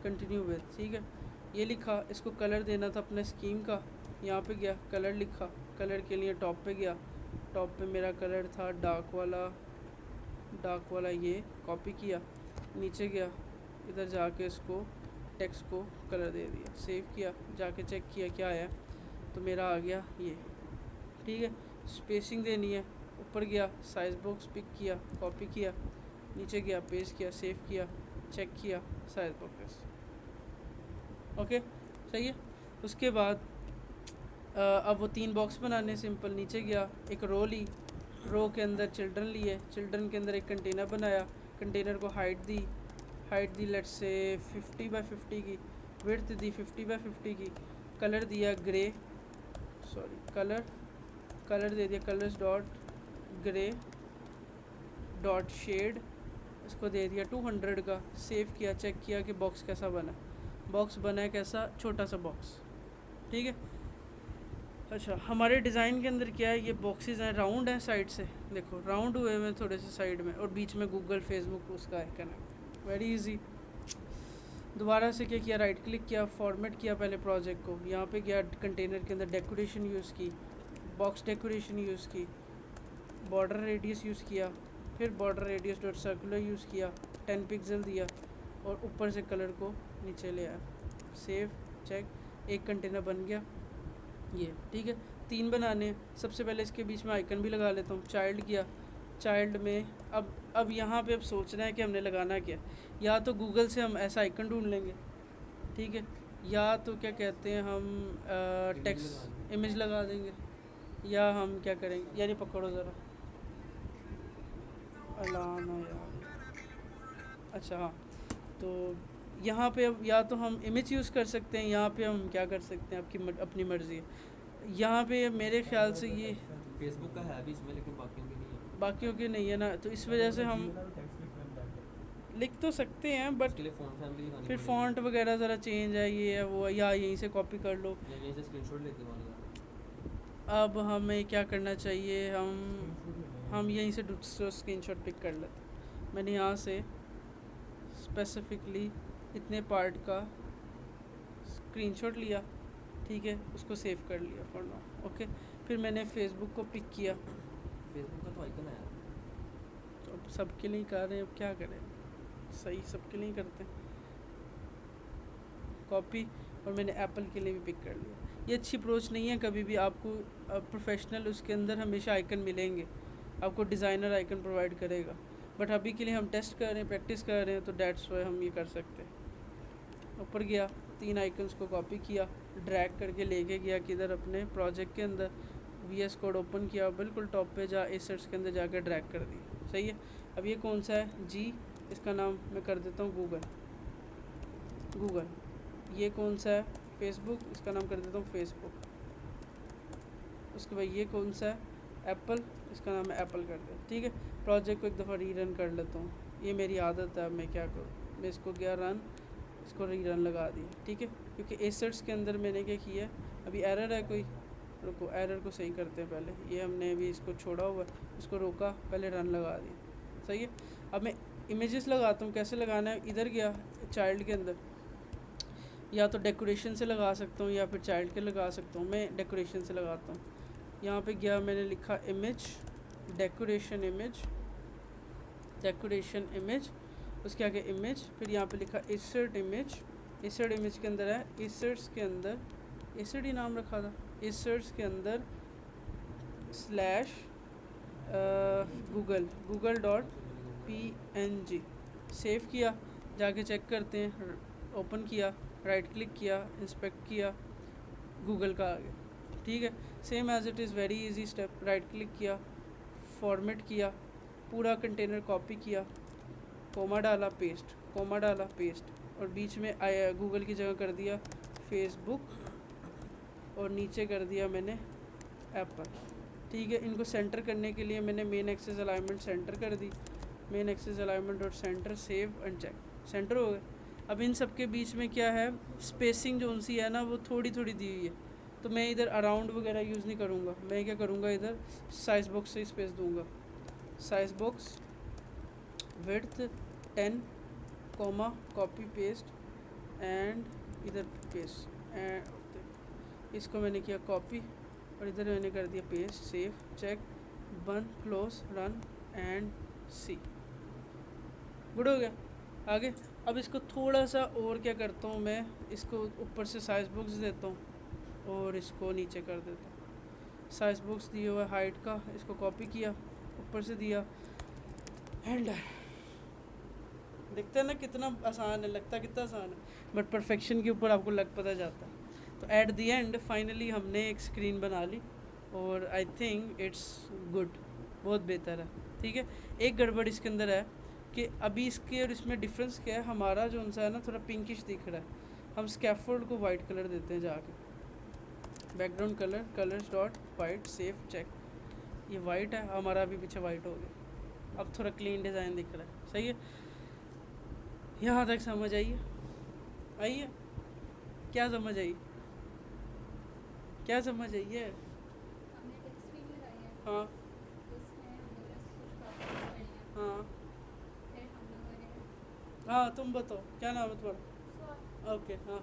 कंटिन्यू विद। ठीक है, ये लिखा, इसको कलर देना था अपने स्कीम का, यहाँ पे गया, कलर लिखा, कलर के लिए टॉप पे गया, टॉप पे मेरा कलर था डार्क वाला, ये कॉपी किया, नीचे गया, इधर जाके इसको टेक्स्ट को कलर दे दिया, सेव किया, जाके चेक किया क्या आया, तो मेरा आ गया ये। ठीक है, स्पेसिंग देनी है, ऊपर गया, साइज़ बॉक्स पिक किया, कॉपी किया, नीचे गया, पेस्ट किया, सेव किया, चेक किया, साइज़ बॉक्स। ओके, सही है। उसके बाद अब वो 3 बॉक्स बनाने, सिंपल, नीचे गया, एक रो ली, रो के अंदर चिल्ड्रन लिए, चिल्ड्रन के अंदर एक कंटेनर बनाया, कंटेनर को height the let's say 50 bye 50 की, विड्थ दी 50 बाय 50 की, कलर दिया ग्रे, कलर दे दिया, colours dot grey dot shade, इसको दे दिया 200 का, सेव किया, चेक किया कि बॉक्स कैसा बना, बॉक्स बना है कैसा, छोटा सा बॉक्स। ठीक है, अच्छा हमारे डिज़ाइन के अंदर क्या है, ये बॉक्सेस हैं, राउंड हैं, साइड से देखो राउंड हुए हुए थोड़े से साइड में, और बीच में गूगल फेसबुक उसका आइकन है, वेरी इजी। दोबारा से क्या किया, राइट क्लिक किया, फॉर्मेट किया पहले प्रोजेक्ट को, यहाँ पे गया, कंटेनर के अंदर डेकोरेशन यूज़ की, बॉक्स डेकोरेशन यूज़ की, बॉर्डर रेडियस यूज़ किया, फिर border radius dot circular use किया, 10 पिक्सल दिया, और ऊपर से कलर को नीचे ले आया, सेव चेक, एक कंटेनर बन गया ये, ठीक है। 3 बनाने हैं। सबसे पहले इसके बीच में आइकन भी लगा लेता हूँ, चाइल्ड किया, चाइल्ड में अब यहाँ पे अब सोचना है कि हमने लगाना क्या, या तो गूगल से हम ऐसा आइकन ढूंढ लेंगे, ठीक है, या तो क्या कहते हैं हम टेक्स्ट इमेज लगा देंगे, या हम क्या करेंगे, यानी पकड़ो ज़रा अलाना यार, अच्छा हाँ, तो यहाँ पे अब या तो हम इमेज यूज़ कर सकते हैं, यहाँ पे हम क्या कर सकते हैं, अपनी मर्ज़ी है। यहाँ पे मेरे ख्याल से ये फेसबुक का है भी इसमें, लेकिन बाकियों की नहीं है। बाकियों के नहीं है ना, तो इस वजह से हम लिख तो सकते हैं, बट उसके लिए फ़ॉन्ट फैमिली दिखानी फिर पड़ेगी। फ़ॉन्ट वगैरह ज़रा चेंज है, ये है वो है, या यहीं से कॉपी कर लो। या यहीं से स्क्रीनशॉट लेके वाला अब हमें क्या करना चाहिए, हम यहीं से दूसरा स्क्रीनशॉट पिक कर लेते हैं। मैंने यहाँ से स्पेसिफिकली इतने पार्ट का स्क्रीनशॉट लिया, ठीक है, उसको सेव कर लिया फॉर नाउ, ओके। फिर मैंने फेसबुक को पिक किया, फेसबुक का तो आइकन है। तो अब सबके लिए कर रहे हैं, अब क्या करें, सही सबके लिए करते हैं, कॉपी, और मैंने एप्पल के लिए भी पिक कर लिया। ये अच्छी अप्रोच नहीं है, कभी भी आपको प्रोफेशनल उसके अंदर हमेशा आइकन मिलेंगे, आपको डिज़ाइनर आइकन प्रोवाइड करेगा, बट अभी के लिए हम टेस्ट कर रहे हैं, प्रैक्टिस कर रहे हैं, तो डेट्स वाई हम ये कर सकते हैं। ऊपर गया, 3 आइकन्स को कॉपी किया, ड्रैग करके लेके गया किधर, अपने प्रोजेक्ट के अंदर, VS कोड ओपन किया, बिल्कुल टॉप पे जा एसेट्स के अंदर जाकर ड्रैग कर दी, सही है। अब ये कौन सा है, जी, इसका नाम मैं कर देता हूँ गूगल। ये कौन सा है, फेसबुक, इसका नाम कर देता हूँ फेसबुक। उसके बाद ये कौन सा है, एप्पल, इसका नाम है एप्पल कर दिया, ठीक है। प्रोजेक्ट को एक दफ़ा रीरन कर लेता हूँ, ये मेरी आदत है, मैं क्या करूँ, मैं इसको गया रन, इसको रीरन लगा दिया, ठीक है, क्योंकि एसेट्स के अंदर मैंने क्या किया, अभी एरर है कोई, रुको एरर को सही करते हैं पहले, ये हमने अभी इसको छोड़ा हुआ है, इसको रोका, पहले रन लगा दिया, सही है। अब मैं इमेजेस लगाता हूँ, कैसे लगाना है, इधर गया चाइल्ड के अंदर, या तो डेकोरेशन से लगा सकता हूँ या फिर चाइल्ड के लगा सकता हूँ, मैं डेकोरेशन से लगाता हूँ। यहाँ पे गया, मैंने लिखा इमेज, डेकोरेशन इमेज, उसके आगे इमेज, फिर यहाँ पे लिखा इंसर्ट इमेज के अंदर है, इंसर्ट्स के अंदर इंसर्ट ही नाम रखा था, इंसर्ट्स के अंदर स्लैश google.png, सेव किया, जाके चेक करते हैं, ओपन किया, राइट क्लिक किया, इंस्पेक्ट किया, गूगल का आ गया, ठीक है। Same as it is, very easy step, right click किया, फॉर्मेट किया, पूरा कंटेनर कॉपी किया, कोमा डाला पेस्ट, और बीच में गूगल की जगह कर दिया फेसबुक, और नीचे कर दिया मैंने एप्पल, ठीक है। इनको सेंटर करने के लिए मैंने मेन एक्सेस अलाइनमेंट सेंटर कर दी, main axis alignment dot centre, save and check, centre हो गए। अब इन सब के बीच में क्या है, स्पेसिंग जो उनसी है ना, वो थोड़ी थोड़ी दी हुई है, तो मैं इधर अराउंड वगैरह यूज़ नहीं करूँगा, मैं क्या करूँगा, इधर साइज बॉक्स से स्पेस दूँगा, size box width 10, comma, copy paste and इधर पेस्ट, एंड इसको मैंने किया कॉपी, और इधर मैंने कर दिया पेस्ट, सेव, चेक, बंद, close, run and see, good हो गया। आगे अब इसको थोड़ा सा और क्या करता हूँ मैं, इसको ऊपर से साइज बॉक्स देता हूँ और इसको नीचे कर देता हूँ, साइज बॉक्स दिया हुआ हाइट का, इसको कॉपी किया, ऊपर से दिया एंड देखते हैं ना कितना आसान है, लगता कितना आसान है, बट परफेक्शन के ऊपर आपको लग पता जाता है। तो एट द एंड फाइनली हमने एक स्क्रीन बना ली, और आई थिंक इट्स गुड, बहुत बेहतर है, ठीक है। एक गड़बड़ इसके अंदर है कि अभी इसके और इसमें डिफरेंस क्या है, हमारा जो उनसा है ना थोड़ा पिंकिश दिख रहा है, हम स्कैफोल्ड को वाइट कलर देते हैं जाके, background colour, colours dot white, save, check, ये वाइट है हमारा, अभी पीछे वाइट हो गया, अब थोड़ा क्लीन डिज़ाइन दिख रहा है, सही है। यहाँ तक समझ आइए, आइए, क्या समझ आई, क्या समझ आई है, हाँ हाँ हाँ, तुम बताओ क्या नाम है तुम्हारा, ओके हाँ,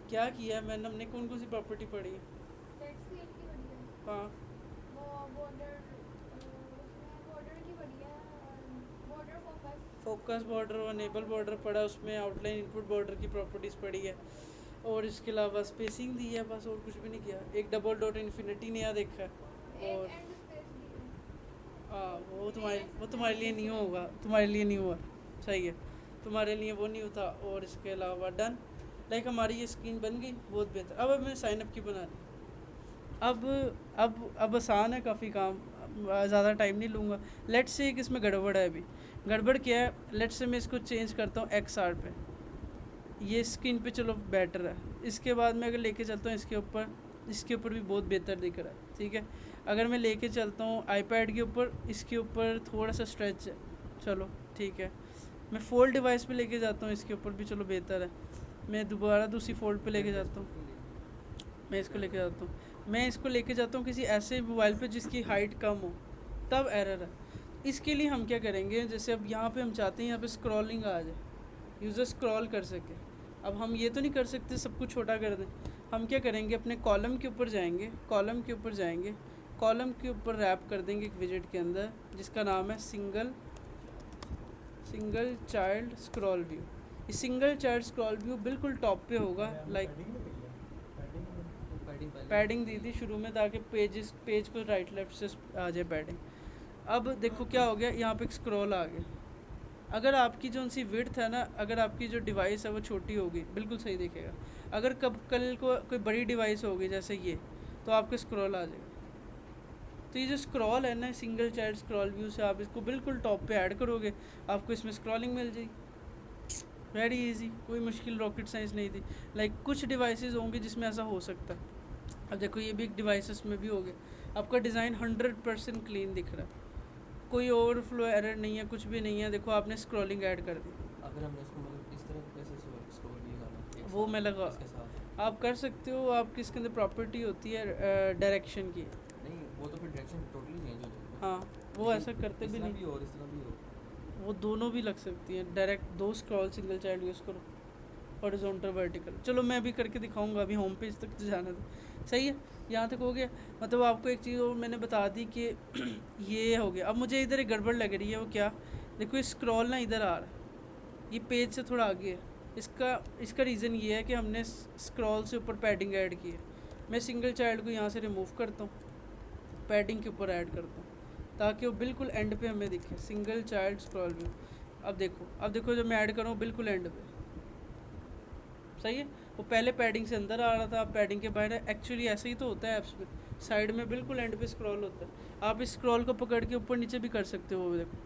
क्या किया है मैंने, हमने कौन कौन सी प्रॉपर्टी पढ़ी है, हाँ फोकस बॉर्डर और अनेबल बॉर्डर पड़ा, उसमें आउटलाइन इनपुट बॉर्डर की प्रॉपर्टीज़ पड़ी है, और इसके अलावा स्पेसिंग दी है, बस और कुछ भी नहीं किया। एक डबल डॉट इन्फिनिटी नया देखा है, और हाँ वो तुम्हारे लिए नहीं होगा, तुम्हारे लिए नहीं हुआ, सही है, तुम्हारे लिए वो नहीं होता। और इसके अलावा डन, लाइक हमारी ये स्क्रीन बन गई, बहुत बेहतर। अब हमें साइनअप की बना ली। अब आसान है काफ़ी काम, ज़्यादा टाइम नहीं लूँगा। लेट्स से कि इसमें गड़बड़ है। अभी गड़बड़ क्या है, लेट्स से मैं इसको चेंज करता हूँ XR पे, ये स्क्रीन पे चलो बेटर है। इसके बाद मैं अगर लेके चलता हूँ इसके ऊपर भी बहुत बेहतर दिख रहा है, ठीक है। अगर मैं लेके चलता हूँ iPad के ऊपर, इसके ऊपर थोड़ा सा स्ट्रेच है, चलो ठीक है। मैं फोल्ड डिवाइस पे लेके जाता हूँ, इसके ऊपर भी चलो बेहतर है। मैं दोबारा दूसरी फोल्ड पे लेके जाता हूँ, मैं इसको लेके जाता हूँ किसी ऐसे मोबाइल पे जिसकी हाइट कम हो, तब एरर है। इसके लिए हम क्या करेंगे, जैसे अब यहाँ पे हम चाहते हैं यहाँ पे स्क्रॉलिंग आ जाए, यूज़र स्क्रॉल कर सके। अब हम ये तो नहीं कर सकते सब कुछ छोटा कर दें। हम क्या करेंगे, अपने कॉलम के ऊपर जाएंगे, कॉलम के ऊपर रैप कर देंगे एक विजेट के अंदर, जिसका नाम है सिंगल चाइल्ड स्क्रॉल व्यू। ये सिंगल चाइल्ड स्क्रॉल व्यू बिल्कुल टॉप पे होगा, लाइक पैडिंग दी थी शुरू में, ताकि पेज को राइट लेफ्ट से आ जाए पैडिंग। अब देखो क्या हो गया, यहाँ पे एक स्क्रॉल आ गया। अगर आपकी जो सी विड्थ है ना, अगर आपकी जो डिवाइस है वो छोटी होगी, बिल्कुल सही दिखेगा। अगर कल को कोई बड़ी डिवाइस होगी जैसे ये, तो आपको स्क्रॉल आ जाएगा। तो ये जो स्क्रॉल है ना, सिंगल चाइल्ड स्क्रॉल व्यू से आप इसको बिल्कुल टॉप पे ऐड करोगे, आपको इसमें स्क्रॉलिंग मिल जाएगी। वेरी इजी, कोई मुश्किल रॉकेट साइंस नहीं थी। लाइक कुछ डिवाइसेस होंगे जिसमें ऐसा हो सकता है। अब देखो ये भी एक डिवाइसेस में भी हो गया, आपका डिज़ाइन 100% क्लीन दिख रहा है, कोई ओवरफ्लो एरर नहीं है, कुछ भी नहीं है। देखो आपने स्क्रॉलिंग ऐड कर दी। अगर हमने इसको मतलब इस तरह कैसे स्क्रॉल भी करना, वो मैं लगा आप कर सकते हो, आपकी इसके अंदर प्रॉपर्टी होती है डायरेक्शन की। नहीं वो तो फिर डायरेक्शन टोटली चेंज हो जाएगी। हाँ वो ऐसा करते भी नहीं, और इस तरह भी हो, वो दोनों भी लग सकती हैं। डायरेक्ट दो स्क्रॉल सिंगल चाइल्ड यूज़ करो, हॉरिजॉन्टल वर्टिकल। चलो मैं अभी करके दिखाऊंगा, अभी होम पेज तक तो जाना था। सही है, यहाँ तक हो गया। मतलब आपको एक चीज़ और मैंने बता दी कि ये हो गया। अब मुझे इधर एक गड़बड़ लग रही है, वो क्या, देखो ये स्क्रॉल ना इधर आ रहा है, ये पेज से थोड़ा आगे है। इसका रीज़न ये है कि हमने स्क्रॉल से ऊपर पैडिंग ऐड की है। मैं सिंगल चाइल्ड को यहाँ से रिमूव करता हूँ, पैडिंग के ऊपर ऐड करता हूँ, ताकि वो बिल्कुल एंड पे हमें दिखे, सिंगल चाइल्ड स्क्रॉल व्यू। अब देखो जब मैं ऐड करूँ बिल्कुल एंड पे, सही है। वो पहले पैडिंग से अंदर आ रहा था, अब पैडिंग के बाहर है। एक्चुअली ऐसे ही तो होता है ऐप्स में, साइड में बिल्कुल एंड पे स्क्रॉल होता है। आप इस स्क्रॉल को पकड़ के ऊपर नीचे भी कर सकते हो, वो देखो।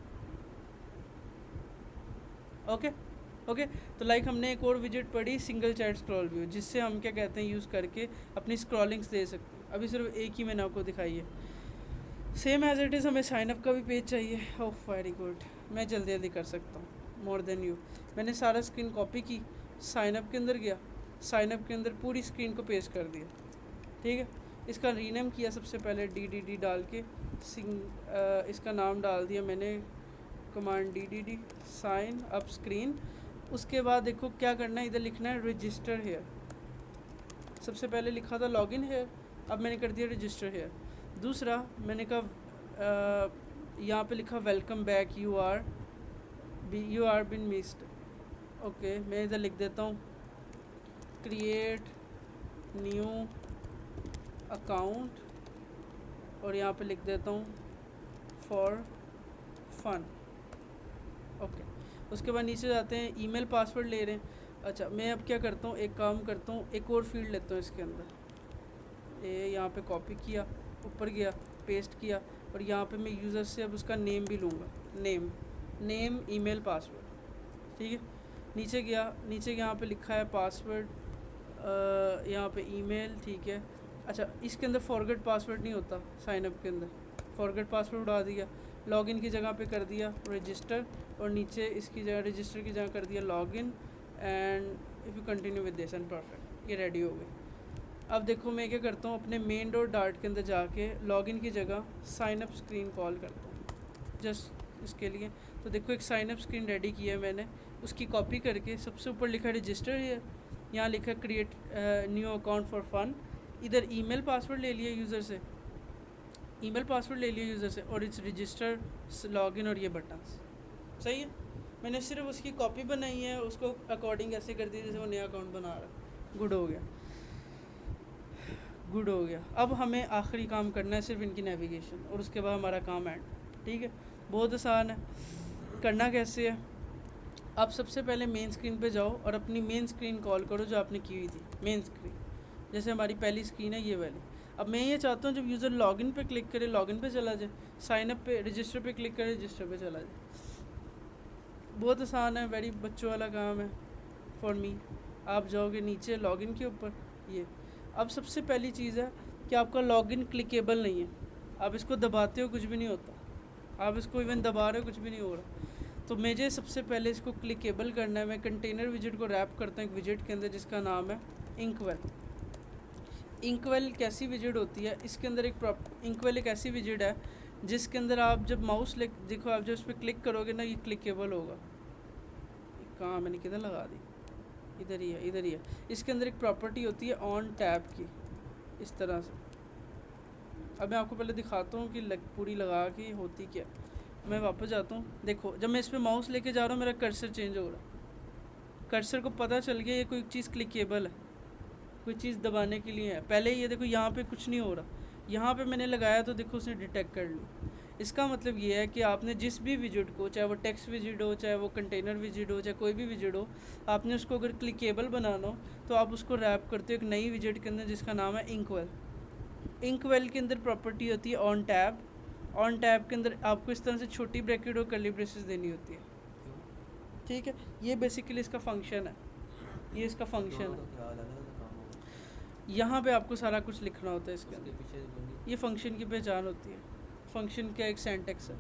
ओके तो लाइक हमने एक और विजेट पढ़ी, सिंगल चाइल्ड स्क्रॉल व्यू, जिससे हम क्या कहते हैं यूज़ करके अपनी स्क्रॉलिंग्स दे सकते हैं। अभी सिर्फ एक ही मैंने आपको दिखाई है। सेम एज इट इज़ हमें साइनअप का भी पेज चाहिए। ओह वेरी गुड, मैं जल्दी कर सकता हूँ मोर देन यू। मैंने सारा स्क्रीन कॉपी की, साइनअप के अंदर गया, साइनअप के अंदर पूरी स्क्रीन को पेस्ट कर दिया, ठीक है। इसका रीनेम किया सबसे पहले DDD डाल के, इसका नाम डाल दिया मैंने, command DDD sign up screen. उसके बाद देखो क्या करना है, इधर लिखना है रजिस्टर हेयर। सबसे पहले लिखा था लॉगिन हेयर, अब मैंने कर दिया रजिस्टर हेयर। दूसरा मैंने कहा यहाँ पे लिखा welcome back, you are been missed. Okay मैं इधर लिख देता हूँ क्रिएट न्यू अकाउंट, और यहाँ पे लिख देता हूँ फॉर फन। ओके उसके बाद नीचे जाते हैं, ईमेल पासवर्ड ले रहे हैं। अच्छा मैं अब क्या करता हूँ, एक काम करता हूँ, एक और फील्ड लेता हूँ इसके अंदर। ये यहाँ पे कॉपी किया, ऊपर गया, पेस्ट किया, और यहाँ पे मैं यूज़र से अब उसका नेम भी लूँगा, नेम ईमेल पासवर्ड, ठीक है। नीचे गया, नीचे यहाँ पे लिखा है पासवर्ड, यहाँ पे ईमेल, ठीक है। अच्छा इसके अंदर फॉरगेट पासवर्ड नहीं होता, साइनअप के अंदर फॉरगेट पासवर्ड उड़ा दिया, लॉगिन की जगह पे कर दिया रजिस्टर, और नीचे इसकी जगह रजिस्टर की जगह कर दिया login, and if you continue with this and perfect, ये रेडी हो गई। अब देखो मैं क्या करता हूँ, अपने मेन डॉट डार्ट के अंदर जाके लॉगिन की जगह साइनअप स्क्रीन कॉल करता हूँ जस्ट इसके लिए। तो देखो एक साइनअप स्क्रीन रेडी किया है मैंने, उसकी कॉपी करके सबसे ऊपर लिखा रजिस्टर है, यहाँ लिखा create new account for fun. इधर ईमेल पासवर्ड ले लिया यूज़र से, और इट्स रजिस्टर लॉगिन और ये बटन, सही है। मैंने सिर्फ उसकी कॉपी बनाई है, उसको अकॉर्डिंग ऐसे कर दिया जैसे वो नया अकाउंट बना रहा है। गुड हो गया, गुड हो गया। अब हमें आखिरी काम करना है सिर्फ इनकी नेविगेशन, और उसके बाद हमारा काम एंड। ठीक है, बहुत आसान है। करना कैसे है, आप सबसे पहले मेन स्क्रीन पे जाओ और अपनी मेन स्क्रीन कॉल करो जो आपने की हुई थी, मेन स्क्रीन। जैसे हमारी पहली स्क्रीन है ये वाली। अब मैं ये चाहता हूँ जब यूज़र लॉगिन पे क्लिक करे लॉगिन पे चला जाए, साइन अप पे रजिस्टर पे क्लिक करे रजिस्टर पे चला जाए। बहुत आसान है, वेरी बच्चों वाला काम है फॉर मी। आप जाओगे नीचे लॉगिन के ऊपर, ये अब सबसे पहली चीज़ है कि आपका लॉगिन क्लिकेबल नहीं है। आप इसको दबाते हो कुछ भी नहीं होता, आप इसको इवन दबा रहे हो कुछ भी नहीं हो रहा। तो मुझे सबसे पहले इसको क्लिकेबल करना है। मैं कंटेनर विजिट को रैप करता हूँ एक विजिट के अंदर जिसका नाम है इंकवेल। इंकवेल कैसी विजिट होती है, इसके अंदर इंकवेल एक ऐसी विजिट है जिसके अंदर आप जब माउस देखो, आप जब इस पर क्लिक करोगे ना ये क्लिकेबल होगा। कहाँ मैंने किधर लगा दी, इधर ही है, इधर ही है। इसके अंदर एक प्रॉपर्टी होती है ऑन टैब की, इस तरह से। अब मैं आपको पहले दिखाता हूँ कि पूरी लगा के होती क्या। मैं वापस जाता हूँ, देखो जब मैं इस पर माउस लेके जा रहा हूँ मेरा कर्सर चेंज हो रहा है। कर्सर को पता चल गया ये कोई चीज़ क्लिकेबल है, कोई चीज़ दबाने के लिए है। पहले ये देखो यहाँ पे कुछ नहीं हो रहा, यहाँ पे मैंने लगाया तो देखो उसने डिटेक्ट कर ली। इसका मतलब ये है कि आपने जिस भी विजिट को, चाहे वो टेक्स्ट विजिट हो, चाहे वो कंटेनर विजिट हो, चाहे कोई भी विजिट हो, आपने उसको अगर क्लिकेबल बनाना हो तो आप उसको रैप करते हो एक नई विजिट के अंदर जिसका नाम है इंकवेल। इंकवेल के अंदर प्रॉपर्टी होती है ऑन टैब। ऑन टैब के अंदर आपको इस तरह से छोटी ब्रैकेट और कर्ली ब्रेसेस देनी होती है। ठीक है, ये बेसिकली इसका फंक्शन है, ये इसका फंक्शन है। यहाँ पे आपको सारा कुछ लिखना होता है इसके अंदर। ये फंक्शन की पहचान होती है, फंक्शन का एक सेंटेक्स है।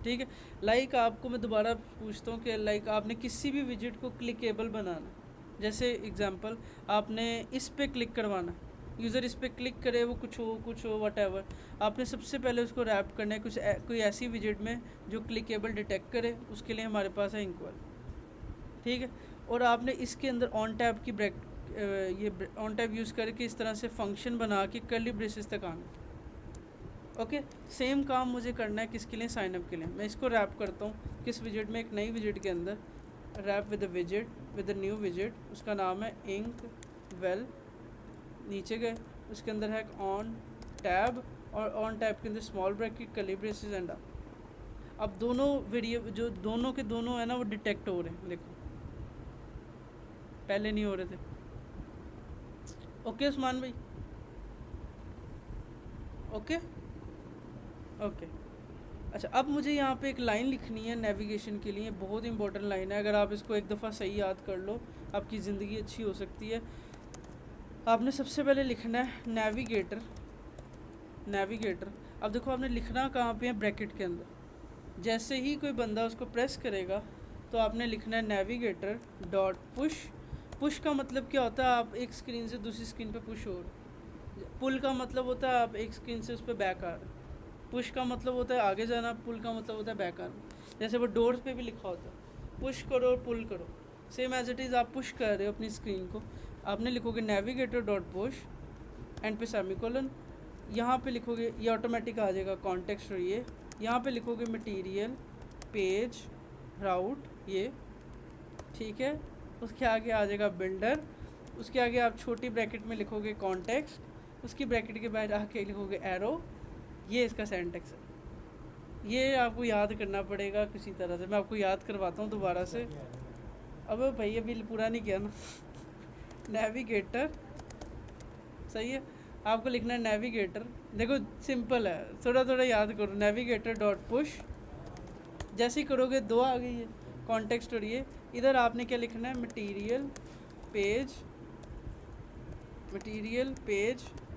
ठीक है, लाइक आपको मैं दोबारा पूछता हूँ कि लाइक आपने किसी भी विजिट को क्लिकेबल बनाना, जैसे एग्जांपल आपने इस पे क्लिक करवाना, यूज़र इस पे क्लिक करे वो कुछ हो वट आपने सबसे पहले उसको रैप करना है कोई ऐसी विजिट में जो क्लिकेबल डिटेक्ट करे। उसके लिए हमारे पास है इंक्वेल। ठीक है, और आपने इसके अंदर ऑन टैब की ये ऑन टैब यूज़ करके इस तरह से फंक्शन बना के कर्ली ब्रेसेस तक आना। ओके, सेम काम मुझे करना है किसके लिए, साइन अप के लिए। मैं इसको रैप करता हूँ किस विजिट में, एक नई विजिट के अंदर। रैप with visit with new visit, उसका नाम है इंक वेल। नीचे गए, उसके अंदर है ऑन टैब, और ऑन टैब के अंदर small bracket curly braces and up. अब दोनों वीडियो जो दोनों के दोनों है ना वो डिटेक्ट हो रहे हैं, देखो पहले नहीं हो रहे थे। ओके उस्मान भाई, ओके ओके। अच्छा, अब मुझे यहाँ पे एक लाइन लिखनी है नेविगेशन के लिए, बहुत इंपॉर्टेंट लाइन है। अगर आप इसको एक दफ़ा सही याद कर लो आपकी ज़िंदगी अच्छी हो सकती है। आपने सबसे पहले लिखना है नेविगेटर, नेविगेटर। अब देखो आपने लिखना कहाँ पे है, ब्रैकेट के अंदर। जैसे ही कोई बंदा उसको प्रेस करेगा तो आपने लिखना है नेविगेटर डॉट पुश। पुश का मतलब क्या होता है, आप एक स्क्रीन से दूसरी स्क्रीन पे पुश हो रहे। पुल का मतलब होता है आप एक स्क्रीन से उस पर बैक आ रहे। पुश का मतलब होता है आगे जाना, पुल का मतलब होता है बैक आना। जैसे वो डोर्स पे भी लिखा होता है पुश करो और पुल करो, सेम एज इट इज़। आप पुश कर रहे हो अपनी स्क्रीन को, आपने लिखोगे नेविगेटर डॉट पुश एंड पे सेमीकोलन। यहाँ पे लिखोगे, ये ऑटोमेटिक आ जाएगा कॉन्टेक्स्ट। और ये यहाँ पे लिखोगे मटेरियल पेज राउट, ये ठीक है। उसके आगे आ जाएगा बिल्डर, उसके आगे आप छोटी ब्रैकेट में लिखोगे कॉन्टेक्स्ट, उसकी ब्रैकेट के बाहर आके लिखोगे एरो। ये इसका सेंटेक्स है, ये आपको याद करना पड़ेगा किसी तरह से। मैं आपको याद करवाता हूँ दोबारा से। अब भाई अभी पूरा नहीं किया ना। नेविगेटर, सही है, आपको लिखना है नेविगेटर। देखो सिंपल है, थोड़ा थोड़ा याद करो। नेविगेटर डॉट पुश, जैसे ही करोगे दो आ गई है कॉन्टेक्स्ट। और ये इधर आपने क्या लिखना है, मटेरियल पेज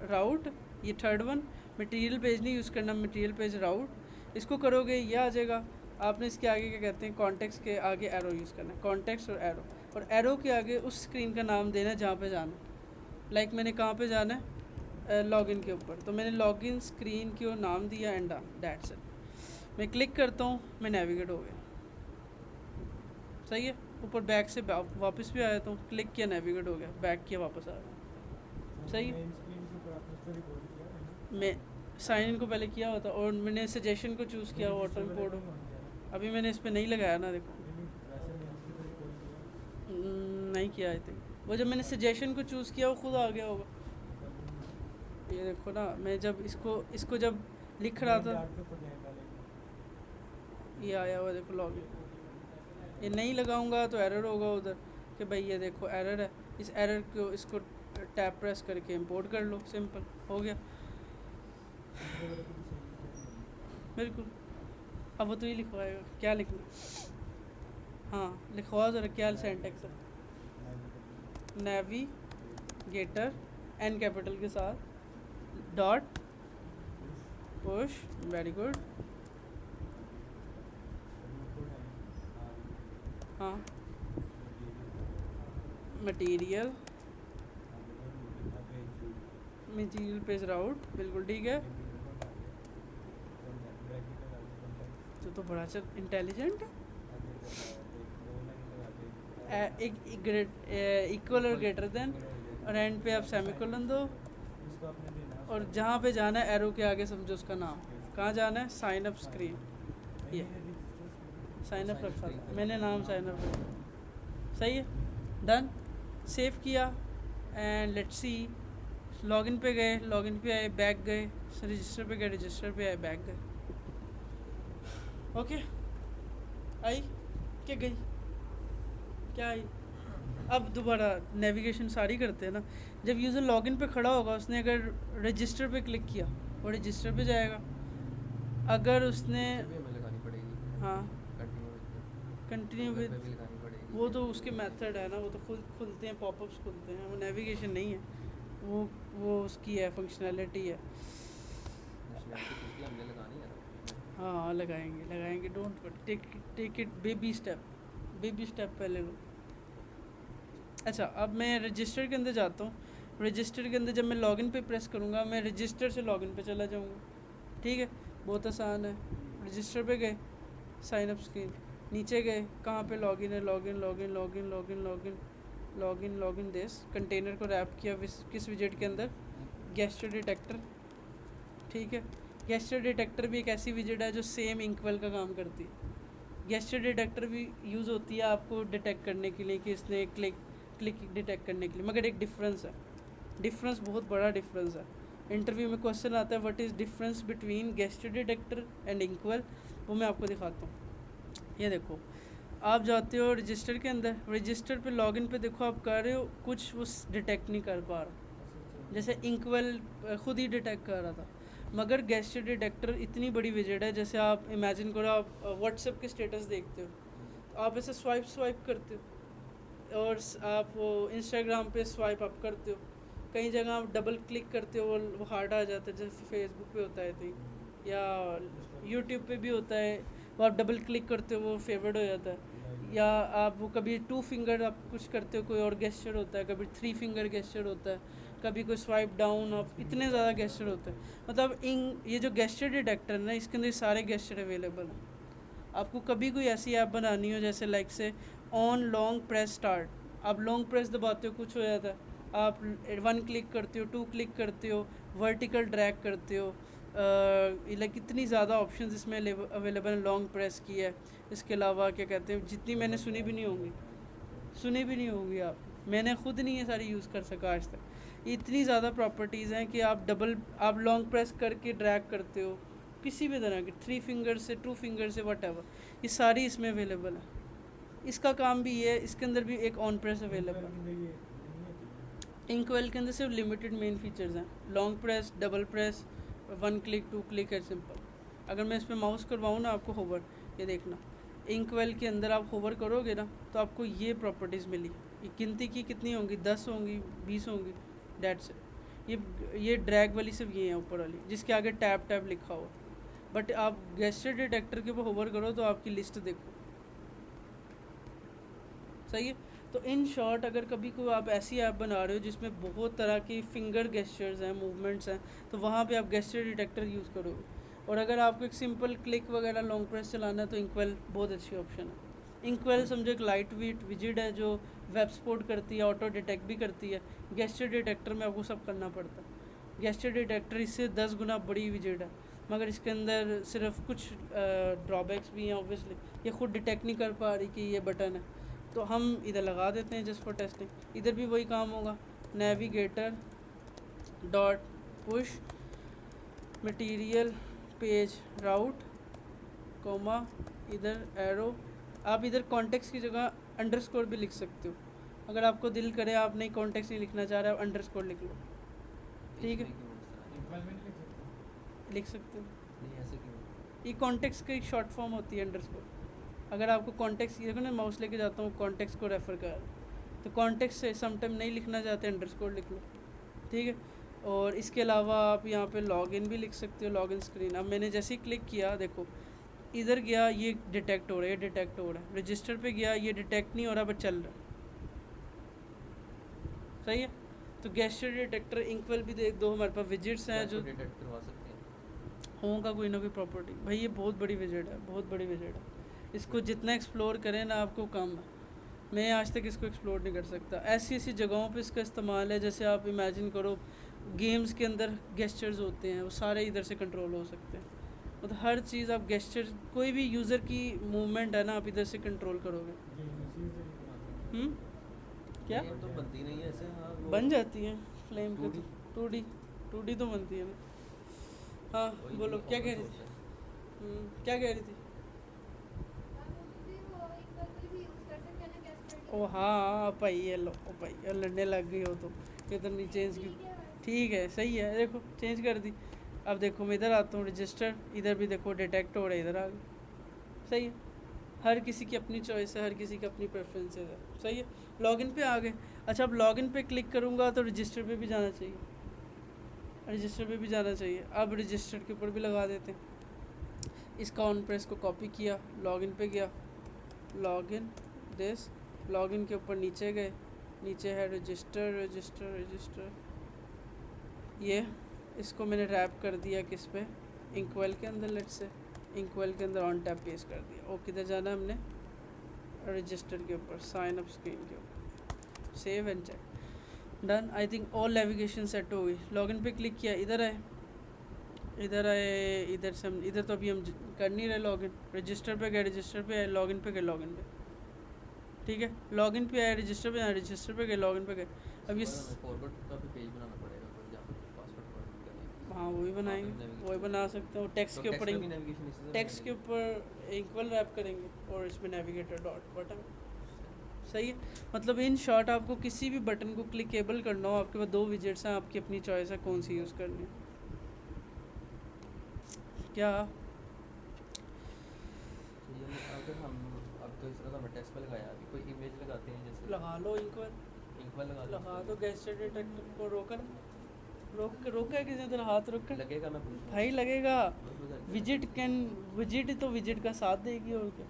राउट, ये थर्ड वन। मटेरियल पेज नहीं यूज़ करना, मटेरियल पेज राउट। इसको करोगे ये आ जाएगा। आपने इसके आगे क्या कहते हैं, कॉन्टेक्स्ट के आगे एरो यूज़ करना है, कॉन्टेक्स्ट और एरो। और एरो के आगे उस स्क्रीन का नाम देना है जहाँ पे जाना। लाइक मैंने कहाँ पे जाना है, लॉगिन के ऊपर, तो मैंने लॉगिन स्क्रीन की ओर नाम दिया एंड दैट्स इट। मैं क्लिक करता हूँ, मैं नेविगेट हो गया। सही है, ऊपर बैक से वापस भी आया तो क्लिक किया, नेविगेट हो गया, बैक किया, वापस आ गया। सही है, मैं साइन इन को पहले किया हुआ था और मैंने सजेशन को चूज़ किया ऑटो इम्पोर्ट। अभी मैंने इस पर नहीं लगाया ना, देखो नहीं किया आई थिंक। वो जब मैंने सजेशन को चूज़ किया वो खुद आ गया होगा। ये देखो ना, मैं जब इसको जब लिख रहा था ये आया हुआ, देखो लॉगिन। ये नहीं लगाऊंगा तो एरर होगा उधर कि भाई ये देखो एरर है। इस एरर को इसको टैप प्रेस करके इंपोर्ट कर लो, सिंपल हो गया बिल्कुल। अब वो तो ही लिखवाएगा, क्या लिखना? हाँ लिखवा ज़रा, क्या सेंटेक्स है? नेविगेटर एन कैपिटल के साथ डॉट पुश, वेरी गुड। हाँ मटीरियल पेज राउट, बिल्कुल ठीक है। तो बड़ा अच्छा इंटेलिजेंट है। इक्वल और ग्रेटर देन, और एंड पे आप सेमीकोलन दो, और जहाँ पे जाना है एरो के आगे समझो उसका नाम। कहाँ जाना है? Sign up screen. ये साइन अप रखा था मैंने, नाम साइन अप रखा। सही है, डन। सेव किया एंड लेट्स सी। लॉगिन पे गए, लॉगिन पे आए, बैक गए, रजिस्टर पे गए, रजिस्टर पे आए, बैक गए। ओके आई क्या गई? क्या आई? अब दोबारा नेविगेशन सारी करते हैं ना। जब यूज़र लॉगिन पे खड़ा होगा, उसने अगर रजिस्टर पे क्लिक किया वो रजिस्टर पे जाएगा। अगर उसने लगानी पड़ेगी, हाँ कंटिन्यू विद, वो तो उसके मेथड है ना, वो तो खुद खुलते हैं, पॉपअप्स खुलते हैं, वो नेविगेशन नहीं है, वो उसकी है, फंक्शनैलिटी है। हाँ लगाएंगे don't take it baby step पहले लो। अच्छा अब मैं रजिस्टर के अंदर जाता हूँ। रजिस्टर के अंदर जब मैं लॉगिन पे प्रेस करूँगा, मैं रजिस्टर से लॉगिन पे चला जाऊँगा। ठीक है, बहुत आसान है। रजिस्टर पे गए, साइन अप स्क्रीन, नीचे गए, कहाँ पे लॉगिन है, लॉगिन दिस कंटेनर को रैप किया किस विजेट के अंदर? Gesture detector. ठीक है, गेस्चर डिटेक्टर भी एक ऐसी विजेट है जो सेम इंकवेल का काम करती है। गेस्चर डिटेक्टर भी यूज़ होती है आपको डिटेक्ट करने के लिए कि इसने क्लिक डिटेक्ट करने के लिए, मगर एक डिफरेंस बहुत बड़ा डिफरेंस है। इंटरव्यू में क्वेश्चन आता है what is difference between gesture detector and inkwell, वो मैं आपको दिखाता हूँ। ये देखो, आप जाते हो रजिस्टर के अंदर, रजिस्टर पे लॉगिन पे देखो आप कर रहे हो कुछ, वो डिटेक्ट नहीं कर पा रहा, जैसे इंकवेल खुद ही डिटेक्ट कर रहा था। मगर गेस्चर डिटेक्टर इतनी बड़ी विजेट है, जैसे आप इमेजिन करो आप व्हाट्सएप के स्टेटस देखते हो, तो आप ऐसे स्वाइप करते हो, और आप वो इंस्टाग्राम पे स्वाइप अप करते हो, कई जगह आप डबल क्लिक करते हो वो हार्ड आ जाता है, जैसे फेसबुक पे होता है थी, या यूट्यूब पे भी होता है, वो आप डबल क्लिक करते हो वो फेवरेट हो जाता है। या आप वो कभी 2 फिंगर आप कुछ करते हो, कोई और गेस्चर होता है, कभी 3 फिंगर गेस्चर होता है, कभी कोई स्वाइप डाउन, आप इतने ज़्यादा गेस्चर होते हैं। मतलब ये जो गेस्चर डिटेक्टर है ना, इसके अंदर सारे गेस्चर अवेलेबल हैं। आपको कभी कोई ऐसी ऐप बनानी हो, जैसे लाइक से ऑन लॉन्ग प्रेस स्टार्ट, आप लॉन्ग प्रेस दबाते हो कुछ हो जाता है, आप 1 क्लिक करते हो, 2 क्लिक करते हो, वर्टिकल ड्रैग करते हो, लाइक इतनी ज़्यादा ऑप्शंस इसमें अवेलेबल हैं लॉन्ग प्रेस की है। इसके अलावा क्या कहते हैं, जितनी मैंने सुनी भी नहीं होंगी आप, मैंने खुद नहीं ये सारी यूज़ कर सका आज तक। इतनी ज़्यादा प्रॉपर्टीज़ हैं कि आप लॉन्ग प्रेस करके ड्रैग करते हो किसी भी तरह की, 3 फिंगर से, 2 फिंगर से, वट ये सारी इसमें अवेलेबल है। इसका काम भी ये है, इसके अंदर भी एक ऑन प्रेस अवेलेबल है। इंकवेल के अंदर सिर्फ लिमिटेड मेन फीचर्स हैं, long press, double press, 1 click, 2 click है, सिंपल। अगर मैं इस पर माउस करवाऊँ ना आपको होवर, ये देखना, इंकवेल के अंदर आप होवर करोगे ना तो आपको ये प्रॉपर्टीज़ मिली। ये गिनती की कितनी होंगी, 10 होंगी, 20 होंगी, डेट्स। ये ड्रैग वाली सिर्फ ये है ऊपर वाली, जिसके आगे टैब लिखा हुआ। बट आप गेस्चर डिटेक्टर के ऊपर होवर करो तो आपकी लिस्ट देखो, सही है। तो इन शॉर्ट, अगर कभी कोई आप ऐसी ऐप बना रहे हो जिसमें बहुत तरह की फिंगर गेस्चर्स हैं, मूवमेंट्स हैं, तो वहाँ पे आप गेस्चर डिटेक्टर यूज़ करोगे। और अगर आपको एक सिंपल क्लिक वगैरह लॉन्ग प्रेस चलाना है तो इंकवेल बहुत अच्छी ऑप्शन है। इंकवेल समझो एक लाइट वेट विजिट है जो वेब सपोर्ट करती है, ऑटो डिटेक्ट भी करती है। गेस्चर डिटेक्टर में आपको सब करना पड़ता है। गेस्चर डिटेक्टर इससे 10 गुना बड़ी विजिट है, मगर इसके अंदर सिर्फ कुछ ड्रॉबैक्स भी हैं। ऑब्वियसली ये खुद डिटेक्ट नहीं कर पा रही कि ये बटन है, तो हम इधर लगा देते हैं जस्ट फॉर टेस्टिंग। इधर भी वही काम होगा, navigator dot push material page route comma इधर एरो। आप इधर कॉन्टेक्स्ट की जगह अंडरस्कोर भी लिख सकते हो, अगर आपको दिल करे आप नहीं कॉन्टेक्स्ट नहीं लिखना चाह रहे आप अंडरस्कोर लिख लो, ठीक है लिख सकते हो। नहीं ऐसे क्यों? ये कॉन्टेक्स्ट की एक शॉर्ट फॉर्म होती है अंडरस्कोर। अगर आपको कॉन्टेक्स्ट देखो ना, माउस लेके जाता हूँ कॉन्टेक्स्ट को रेफ़र कर, तो कॉन्टेक्स्ट से समटाइम नहीं लिखना चाहते अंडरस्कोर लिख लो, ठीक है। और इसके अलावा आप यहाँ पे लॉगिन भी लिख सकते हो, लॉगिन स्क्रीन। अब मैंने जैसे ही क्लिक किया देखो इधर गया ये डिटेक्ट हो रहा है, ये डिटेक्ट हो रहा है। रजिस्टर पे गया ये डिटेक्ट नहीं हो रहा बट चल रहा है, सही है। तो गेस्चर डिटेक्टर इंक्वेल भी देख दो, हमारे पास विजिट्स हैं जो डिटेक्ट करवा सकते हैं। होगा कोई ना कोई प्रॉपर्टी। भाई ये बहुत बड़ी विजिट है, बहुत बड़ी विजिट है, इसको जितना एक्सप्लोर करें ना आपको कम है। मैं आज तक इसको एक्सप्लोर नहीं कर सकता। ऐसी ऐसी जगहों पे इसका इस्तेमाल है, जैसे आप इमेजिन करो गेम्स के अंदर गेस्चर्स होते हैं वो सारे इधर से कंट्रोल हो सकते हैं। मतलब हर चीज़ आप गेस्चर, कोई भी यूज़र की मूवमेंट है ना आप इधर से कंट्रोल करोगे। क्या ये तो बनती नहीं है ऐसे। हाँ वो बन जाती है फ्लेम के 2D 2D तो बनती है ना। हाँ वही बोलो नहीं, क्या open कह रही source थी? है। क्या कह रही थी? ओ हाँ भाई ये लो, ओ भाई ये लड़ने लग गई हो तो ये तो नहीं चेंज की। ठीक है सही है, देखो चेंज कर दी। अब देखो मैं इधर आता हूँ रजिस्टर, इधर भी देखो डिटेक्ट हो रहा है, इधर आ गई, सही है। हर किसी की अपनी चॉइस है, हर किसी की अपनी प्रेफरेंसेस है, सही है। लॉगिन पे आ गए। अच्छा अब लॉगिन पे क्लिक करूँगा तो रजिस्टर पे भी जाना चाहिए, रजिस्टर पे भी जाना चाहिए। अब रजिस्टर के ऊपर भी लगा देते हैं। इसका ऑन प्रेस को कॉपी किया, लॉगिन पे गया, लॉगिन दिस, लॉगिन के ऊपर नीचे गए, नीचे है रजिस्टर रजिस्टर रजिस्टर, ये इसको मैंने रैप कर दिया किस पे, इंक्वेल के अंदर। लेट्स से इंक्वेल के अंदर ऑन टैप पेस्ट कर दिया। और किधर जाना है हमने, रजिस्टर के ऊपर, साइन अप स्क्रीन के ऊपर, save and check, done. I think all navigation set हो गई। लॉगिन पे क्लिक किया, इधर आए, इधर आए, इधर से हम इधर तो अभी हम कर नहीं रहे लॉगिन। रजिस्टर पे गए, रजिस्टर पे आए, लॉगिन पे गए, लॉगिन पे, ठीक है। लॉगिन पे आए, रजिस्टर पे आए, रजिस्टर पे गए, लॉगिन पे गए। अब ये फॉरवर्ड का भी पेज बनाना पड़ेगा फिर, जहाँ पासवर्ड फॉरवर्ड करेंगे। हाँ वही बनाएंगे, वही बना सकते हो। टेक्स्ट के ऊपर, टेक्स्ट के ऊपर इक्वल रैप करेंगे और इसमें नेविगेटर डॉट बटन, सही है। मतलब इन शॉर्ट आपको किसी भी बटन को क्लिकेबल करना हो, आपके पास दो विजेट्स हैं, आपकी अपनी चॉइस है कौन सी यूज़ करनी है। क्या अगर हम अब तो इस तरह का टेक्स्ट पे लगाया, अभी कोई इमेज लगाते हैं जैसे लगा लो इक्वल, इक्वल लगा दो। गेस्चर डिटेक्टर को रोकन रोका किसी तरह हाथ रोक कर लगेगा। मैं पूछ भाई लगेगा। विजिट तो विजिट का साथ देगी और क्या।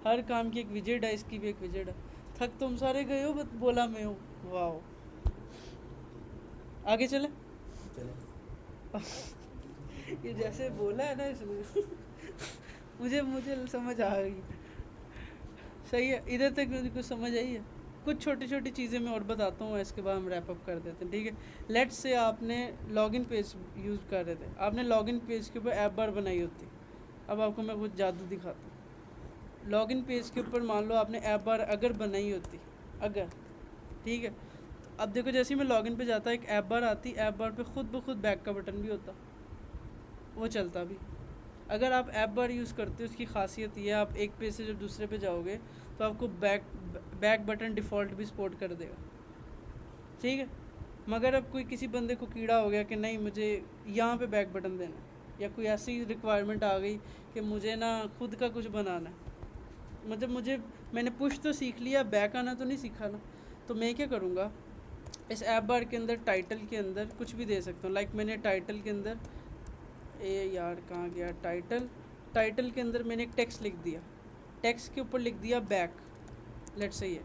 हर काम की एक विजिट है, इसकी भी एक विजिट है। थक तुम सारे गए हो बट बोला मैं हूँ, वाह। आगे चले ये जैसे बोला है ना इसमें मुझे समझ आ गई, सही है। इधर तक मुझे कुछ समझ आई है। कुछ छोटी छोटी चीज़ें मैं और बताता हूँ, इसके बाद हम रैप अप कर देते हैं, ठीक है। लेट्स से आपने लॉगिन पेज यूज़ कर रहे थे, आपने लॉगिन पेज के ऊपर ऐप बार बनाई होती। अब आपको मैं कुछ जादू दिखाता हूँ। लॉगिन पेज के ऊपर मान लो आपने ऐप बार अगर बनाई होती, अगर, ठीक है। अब देखो जैसे ही मैं लॉगिन पे जाता एक ऐप बार आती, ऐप बार पे खुद ब खुद बैक का बटन भी होता, वो चलता भी। अगर आप ऐप बार यूज़ करते हो उसकी खासियत ये है, आप एक पेज से जब दूसरे पे जाओगे तो आपको बैक बटन डिफ़ॉल्ट भी सपोर्ट कर देगा, ठीक है। मगर अब कोई किसी बंदे को कीड़ा हो गया कि नहीं मुझे यहाँ पे बैक बटन देना है, या कोई ऐसी रिक्वायरमेंट आ गई कि मुझे ना खुद का कुछ बनाना है, मतलब मैंने पुश तो सीख लिया, बैक आना तो नहीं सीखा ना। तो मैं क्या करूँगा, इस ऐप बार के अंदर टाइटल के अंदर कुछ भी दे सकता हूँ। लाइक मैंने टाइटल के अंदर यार कहाँ गया टाइटल के अंदर मैंने एक टेक्स्ट लिख दिया, टेक्स्ट के ऊपर लिख दिया बैक, लेट्स सही है।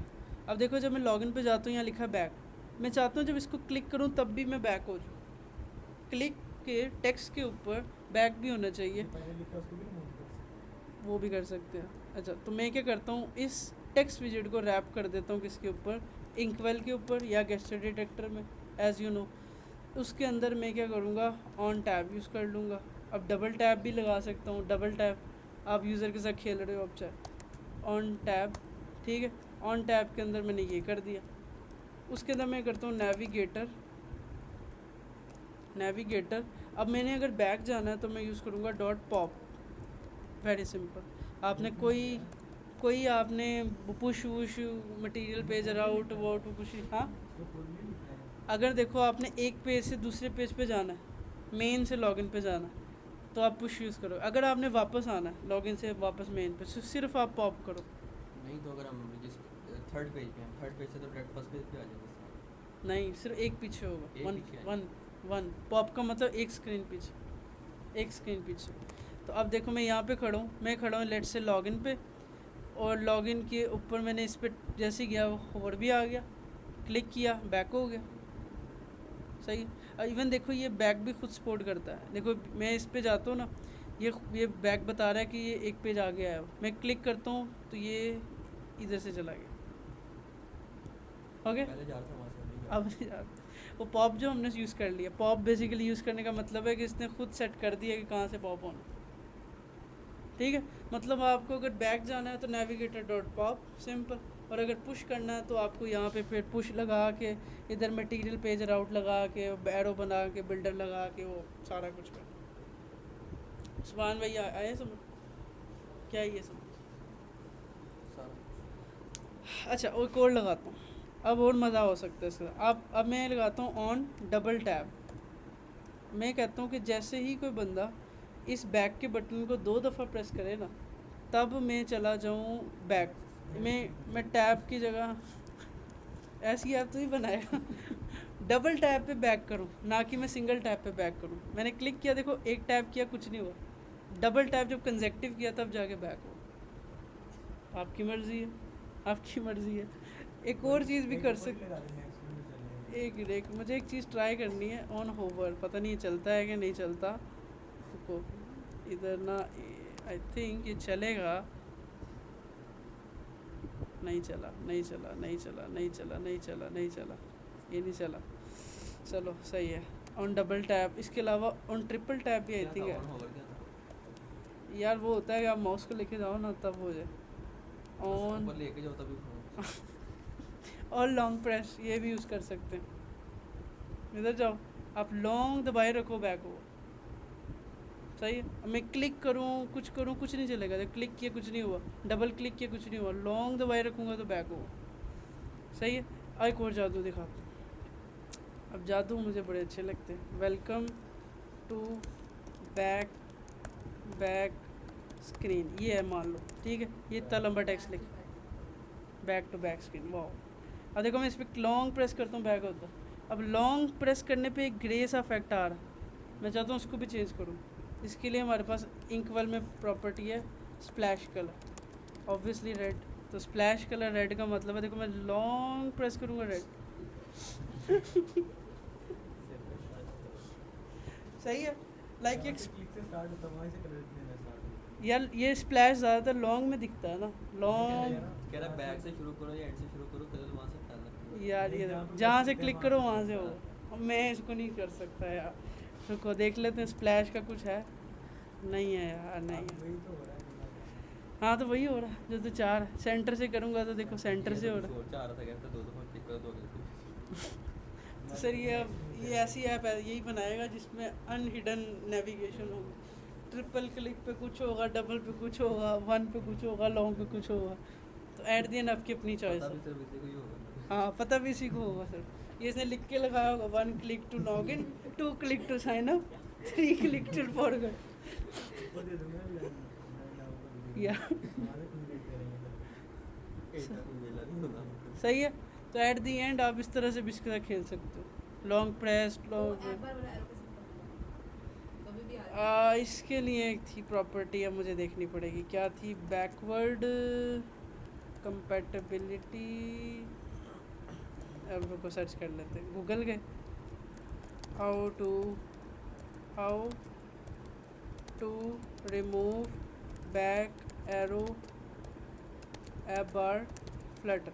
अब देखो जब मैं लॉगिन पे जाता हूँ यहाँ लिखा बैक, मैं चाहता हूँ जब इसको क्लिक करूँ तब भी मैं बैक हो जाऊँ। क्लिक के टेक्स्ट के ऊपर बैक भी होना चाहिए, वो भी कर सकते हैं। अच्छा तो मैं क्या करता हूँ, इस टेक्स्ट विजेट को रैप कर देता हूँ किसके ऊपर, इंक्वेल के ऊपर या गेस्चर डिटेक्टर में, एज़ यू नो। उसके अंदर मैं क्या करूँगा, ऑन टैब यूज़ कर लूँगा। अब डबल टैब भी लगा सकता हूँ, डबल टैब आप यूज़र के साथ खेल रहे हो, अब चाहे ऑन टैब, ठीक है। ऑन टैब के अंदर मैंने ये कर दिया। उसके अंदर मैं करता हूँ नेविगेटर। अब मैंने अगर बैक जाना है तो मैं यूज़ करूँगा डॉट पॉप। Very simple. आपने कोई आपने पुश वुश मटेरियल पेज राउट वोट पुश, हाँ अगर देखो आपने एक पेज से दूसरे पेज पे जाना है, मेन से लॉगिन पे जाना है, तो आप पुश यूज़ करो। अगर आपने वापस आना है लॉगिन से वापस मेन पे, सिर्फ आप पॉप करो। नहीं तो अगर हम जिस थर्ड पेज पे हैं, थर्ड पेज से तो डायरेक्ट फर्स्ट पेज पे आ जाएंगे। नहीं, सिर्फ एक पीछे होगा। एक वन पीछे वन वन पॉप का मतलब एक स्क्रीन पीछे। तो अब देखो मैं यहाँ पे खड़ा हूँ, लेट से लॉगिन पे, और लॉगिन के ऊपर मैंने इस पर जैसे गया वो होवर भी आ गया, क्लिक किया बैक हो गया। सही। इवन देखो ये बैक भी खुद सपोर्ट करता है। देखो मैं इस पे जाता हूँ ना, ये बैक बता रहा है कि ये एक पेज आगे आया। मैं क्लिक करता हूँ तो ये इधर से चला गया। ओके पहले जा रहा था वहाँ से अब नहीं जा रहा। वो पॉप जो हमने यूज़ कर लिया, पॉप बेसिकली यूज़ करने का मतलब है कि इसने खुद सेट कर दिया कि कहाँ से पॉप होना। ठीक है, मतलब आपको अगर बैक जाना है तो नेविगेटर डॉट पॉप, सिंपल। और अगर पुश करना है तो आपको यहाँ पे फिर पुश लगा के, इधर मटेरियल पेज राउट लगा के, एरो बना के, बिल्डर लगा के, वो सारा कुछ कर। सुभान भाई आए समझ क्या ये समझ? अच्छा और कोड लगाता हूँ, अब और मज़ा हो सकता है इसका। अब मैं लगाता हूँ ऑन डबल टैब। मैं कहता हूँ कि जैसे ही कोई बंदा इस बैक के बटन को 2 दफ़ा प्रेस करे ना, तब मैं चला जाऊँ बैक। मैं टैब की जगह ऐसी ऐप तो ही बनाया डबल टैब पे बैक करूँ, ना कि मैं सिंगल टैब पे बैक करूँ। मैंने क्लिक किया, देखो एक टैब किया कुछ नहीं हुआ, डबल टैब जब कंसेक्टिव किया तब जाके बैक हो। आपकी मर्ज़ी है। एक और चीज़ भी कर सकते, एक मुझे एक चीज़ ट्राई करनी है ऑन होवर, पता नहीं चलता है कि नहीं चलता। रुको इधर ना, आई थिंक ये चलेगा। नहीं चला, ये नहीं चला। चलो सही है। ऑन डबल टैप, इसके अलावा ऑन ट्रिपल टैप भी आई थिंक है यार। वो होता है कि आप माउस को लेके जाओ ना तब हो जाए ऑन, लेके जाओ तभी और लॉन्ग प्रेस ये भी यूज़ कर सकते हैं। इधर जाओ, आप लॉन्ग दबाए रखो बैक हो, सही है। मैं क्लिक करूँ कुछ नहीं चलेगा। जब क्लिक किया कुछ नहीं हुआ, डबल क्लिक किया कुछ नहीं हुआ, लॉन्ग दबाए रखूँगा तो बैक होगा, सही है। एक और जादू दिखाता हूँ। अब जादू मुझे बड़े अच्छे लगते हैं। वेलकम टू बैक स्क्रीन, ये है मान लो, ठीक है। ये इतना लंबा टेक्स्ट लिख, बैक टू बैक स्क्रीन, वाह। अब देखो मैं इस पर लॉन्ग प्रेस करता हूँ, बैक होता है। अब लॉन्ग प्रेस करने पे एक ग्रे सा इफेक्ट आ रहा है, मैं चाहता हूँ उसको भी चेंज करूँ। इसके लिए हमारे पास इंकवेल में प्रॉपर्टी है स्प्लैश कलर, ऑब्वियसली रेड। तो स्प्लैश कलर रेड का मतलब है, देखो मैं लॉन्ग प्रेस करूँगा रेड सही है। लाइक एक यार ये स्प्लैश ज़्यादातर लॉन्ग में दिखता है ना, लॉन्ग। कह रहा बैक से शुरू करो या एंड से शुरू करो, कलर वहाँ से डालना यार ये जहाँ से क्लिक करो वहाँ से हो, मैं इसको नहीं कर सकता यार। रुको देख लेते हैं, स्प्लैश का कुछ है, नहीं है यार, नहीं है। हाँ तो वही हो रहा है जो तो 4 सेंटर से करूँगा तो देखो सेंटर से हो रहा है। तो सर ये ऐसी ऐप है, यही बनाएगा जिसमें अनहिडन नेविगेशन होगा। ट्रिपल क्लिक पे कुछ होगा, डबल पे कुछ होगा, 1 पे कुछ होगा, लॉन्ग पे कुछ होगा। तो एट दी एंड आपकी अपनी चॉइस है। हाँ पता भी इसी को होगा सर। ये इसने लिख के लगाया होगा 1 click to log in, 2 click to sign up, 3 click to forward या सही है। तो एट दी एंड आप इस तरह से भी इसके साथ खेल सकते हो, लॉन्ग प्रेस इसके लिए एक थी प्रॉपर्टी, अब मुझे देखनी पड़ेगी क्या थी। बैकवर्ड कंपैटिबिलिटी, अब रुको सर्च कर लेते हैं, गूगल गए। How to remove back arrow app bar Flutter.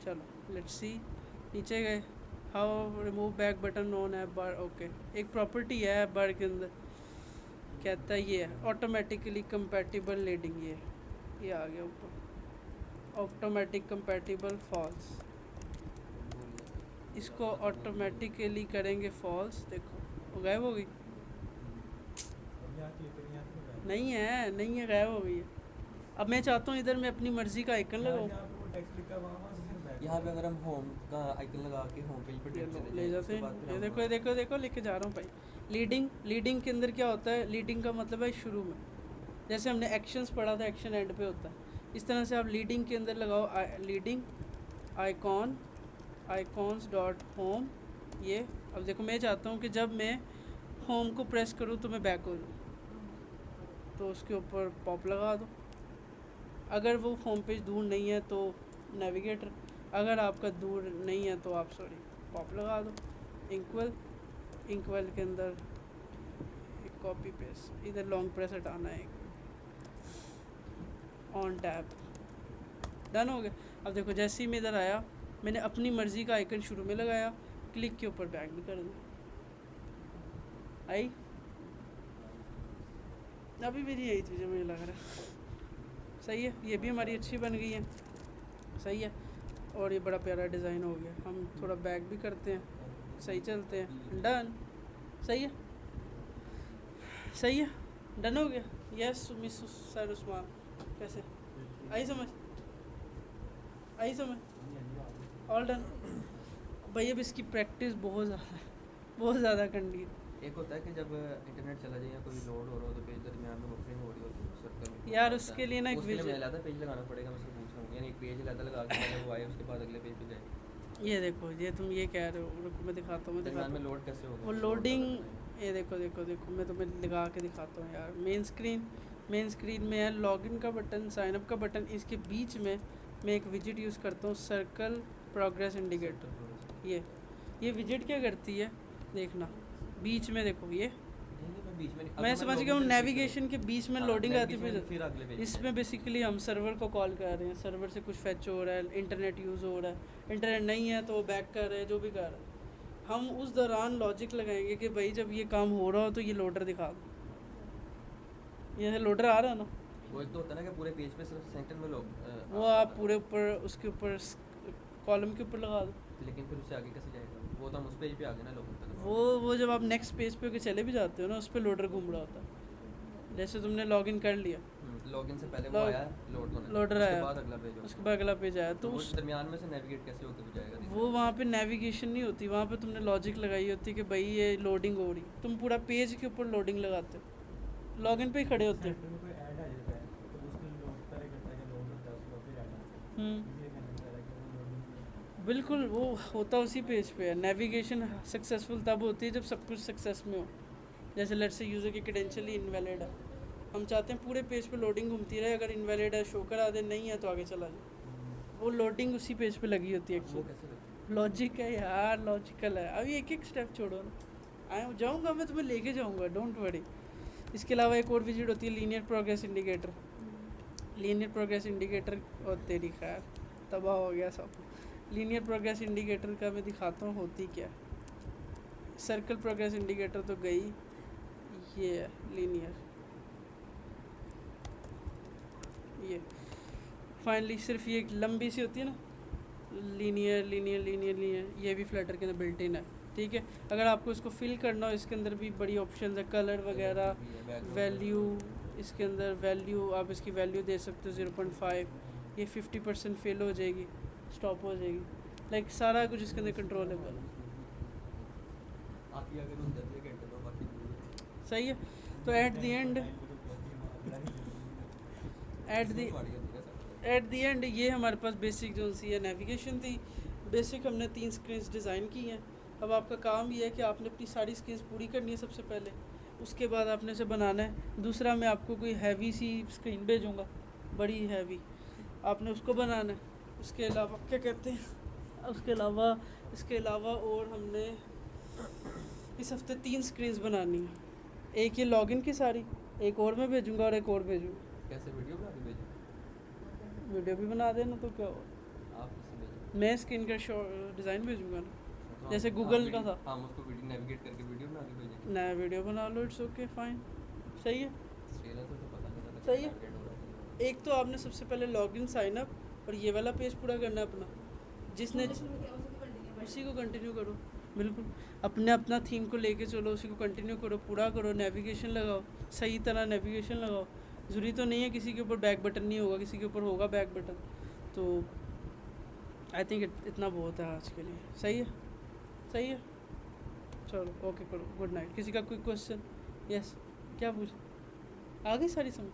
चलो लेट्स सी, नीचे गए, how remove back button on app bar. Okay, एक प्रॉपर्टी है ऐप बार के अंदर, कहता है ये है ऑटोमेटिकली कंपैटिबल लीडिंग, ये आ गया ऊपर। ऑटोमेटिक कंपैटिबल फॉल्स, इसको ऑटोमेटिकली करेंगे फॉल्स। देखो वो गायब हो गई, नहीं है गायब हो गई है। अब मैं चाहता हूँ इधर मैं अपनी मर्जी का आइकन लगाऊँ, यहाँ पे अगर हम होम का आइकन लगा के होम पेज पर ये लो, चले ले जाएं, जाते उसके हैं। बाद फिर ये हम देखो ये देखो देखो लेके जा रहा हूँ भाई। लीडिंग के अंदर क्या होता है, लीडिंग का मतलब है शुरू में, जैसे हमने एक्शंस पढ़ा था एक्शन एंड पे होता है, इस तरह से आप लीडिंग के अंदर लगाओ leading icon icons dot home. ये अब देखो मैं चाहता हूँ कि जब मैं होम को प्रेस करूँ तो मैं बैक हो जाऊँ, तो उसके ऊपर पॉप लगा दो। अगर वो होम पेज दूर नहीं है तो नेविगेटर, अगर आपका दूर नहीं है तो आप सॉरी पॉप लगा दो। इंक्वेल के अंदर एक कॉपी पेस्ट, इधर लॉन्ग प्रेस हटाना है, ऑन टैब, डन हो गया। अब देखो जैसे ही मैं इधर आया मैंने अपनी मर्ज़ी का आइकन शुरू में लगाया, क्लिक के ऊपर बैक भी कर दिया, आई अभी मेरी यही चीज़ें मुझे लग रहा है। सही है, ये भी हमारी अच्छी बन गई है, सही है। और ये बड़ा प्यारा डिज़ाइन हो गया। हम थोड़ा बैक भी करते हैं, सही चलते हैं, डन। सही है सही है, डन हो गया। यस मिस सर उस्मान, कैसे आई समझ, आई समझ, ऑल डन भाई। अब इसकी प्रैक्टिस बहुत ज़्यादा करनी है। एक होता है कि जब इंटरनेट चला जाए या कोई लोड हो रहा हो तो पेज दरमियान में बफरिंग हो रही होती है सर्कल यार उसके लिए ना एक उसके लिए मैं लाता पेज लगाना पड़ेगा, मैं उससे पूछ रहा हूँ, यानी एक पेज लगा के पहले वो आए उसके बाद अगले पेज पे जाए। ये देखो ये तुम ये कह रहे हो, रुको मैं दिखाता हूँ, मैं दरमियान दिखाता में हूँ लोड कैसे होगा वो लोडिंग। ये देखो देखो देखो मैं तुम्हें लगा के दिखाता हूँ यार। मेन स्क्रीन में है लॉगिन का बटन, साइनअप का बटन, इसके बीच में मैं एक विजिट यूज़ करता हूँ, सर्कल प्रोग्रेस इंडिकेटर। ये विजिट क्या करती है देखना, बीच में देखो ये बीच में मैं समझ गया हूँ, नेविगेशन के बीच में लोडिंग आती फिर है। अगले पेज इसमें बेसिकली हम सर्वर को कॉल कर रहे हैं, सर्वर से कुछ फेच हो रहा है, इंटरनेट यूज़ हो रहा है, इंटरनेट नहीं है तो वो बैक कर रहे हैं, जो भी कर रहा है। हम उस दौरान लॉजिक लगाएंगे कि भाई जब ये काम हो रहा हो तो ये लोडर दिखा दो, ये लोडर आ रहा है ना, वो एक तो होता है ना कि पूरे पेज पे सिर्फ सेंटर में लोग वो आप पूरे ऊपर उसके ऊपर कॉलम के ऊपर लगा दो। लेकिन फिर उससे आगे कैसे जाएगा, वो तो हम उस पेज पे आ गए ना लोगों तक। वो जब आप नेक्स्ट पेज पे के चले भी जाते हो ना, उस पर लोडर घूम रहा होता है। जैसे तुमने लॉगिन कर लिया, लॉगिन से पहले वो आया लोडर आया, उसके बाद अगला पेज, उसके बाद अगला पेज आया, तो उस दरमियान में से नेविगेट कैसे होकर जाएगा। वो वहाँ पे नेविगेशन नहीं होती, वहाँ पे तुमने लॉजिक लगाई होती कि भाई ये लोडिंग हो रही, तुम पूरा पेज के ऊपर लोडिंग लगाते हो, लॉगिन पे ही खड़े होते हो। बिल्कुल वो होता उसी पेज पे है। नेविगेशन सक्सेसफुल तब होती है जब सब कुछ सक्सेस में हो। जैसे लेट्स से यूज़र की क्रेडेंशियल ही इनवैलिड है, हम चाहते हैं पूरे पेज पे लोडिंग घूमती रहे, अगर इनवैलिड है शो करा दे, नहीं है तो आगे चला जाए। वो लोडिंग उसी पेज पे लगी होती है एक्चुअली। लॉजिक है यार, लॉजिकल है। अभी एक एक स्टेप छोड़ो ना, आया जाऊँगा मैं तुम्हें लेके जाऊँगा, डोंट वरी। इसके अलावा एक और विजिट होती है linear progress indicator. Linear progress indicator और तेरी खैर तबाह हो गया सब। लीनियर प्रोग्रेस इंडिकेटर का मैं दिखाता हूँ होती क्या। सर्कल प्रोग्रेस इंडिकेटर तो गई, ये है लीनियर, ये फाइनली सिर्फ ये लंबी सी होती है ना, लीनियर लीनियर लीनियर लीनियर, ये भी फ्लटर के अंदर बिल्ट इन है, ठीक है। अगर आपको इसको फिल करना हो, इसके अंदर भी बड़ी ऑप्शन है, कलर वगैरह, वैल्यू, इसके अंदर वैल्यू आप इसकी वैल्यू दे सकते हो 0.5, ये 50% फेल हो जाएगी, स्टॉप हो जाएगी, लाइक सारा कुछ इसके अंदर कंट्रोलेबल है। सही है। तो एट द एंड ये हमारे पास बेसिक जो सी है नेविगेशन थी। बेसिक हमने 3 स्क्रीन्स डिज़ाइन की हैं। अब आपका काम ये है कि आपने अपनी सारी स्क्रीन्स पूरी करनी है सबसे पहले, उसके बाद आपने इसे बनाना है। दूसरा मैं आपको कोई हैवी सी स्क्रीन भेजूँगा, बड़ी हैवी, आपने उसको बनाना है। उसके अलावा क्या कहते हैं, इसके अलावा और हमने इस हफ्ते 3 स्क्रीन्स बनानी है। एक ये लॉगिन की सारी, एक और मैं भेजूँगा और एक और भेजूँगा। कैसे वीडियो बना के भेजूँ? वीडियो भी बना देना तो क्या हो, आप किससे भेजें? मैं स्क्रीन का डिज़ाइन भेजूँगा ना, तो जैसे हम गूगल का था। हम उसको वीडियो नेविगेट करके वीडियो बना के भेजें। नया वीडियो बना लो, इट्स ओके फाइन, सही है। ट्रेलर तो पता नहीं था सही है। navigate हो रहा है। एक तो आपने सबसे पहले लॉगिन साइनअप और ये वाला पेज पूरा करना है अपना, जिसने उसी को कंटिन्यू करो। बिल्कुल अपने अपना थीम को लेके चलो, उसी को कंटिन्यू करो, पूरा करो, नेविगेशन लगाओ, सही तरह नेविगेशन लगाओ। ज़रूरी तो नहीं है किसी के ऊपर बैक बटन नहीं होगा, किसी के ऊपर होगा बैक बटन। तो आई थिंक इतना बहुत है आज के लिए। सही है, सही है, चलो ओके करो, गुड नाइट। किसी का कोई क्वेश्चन? यस, क्या पूछ, आ गई सारी समझ?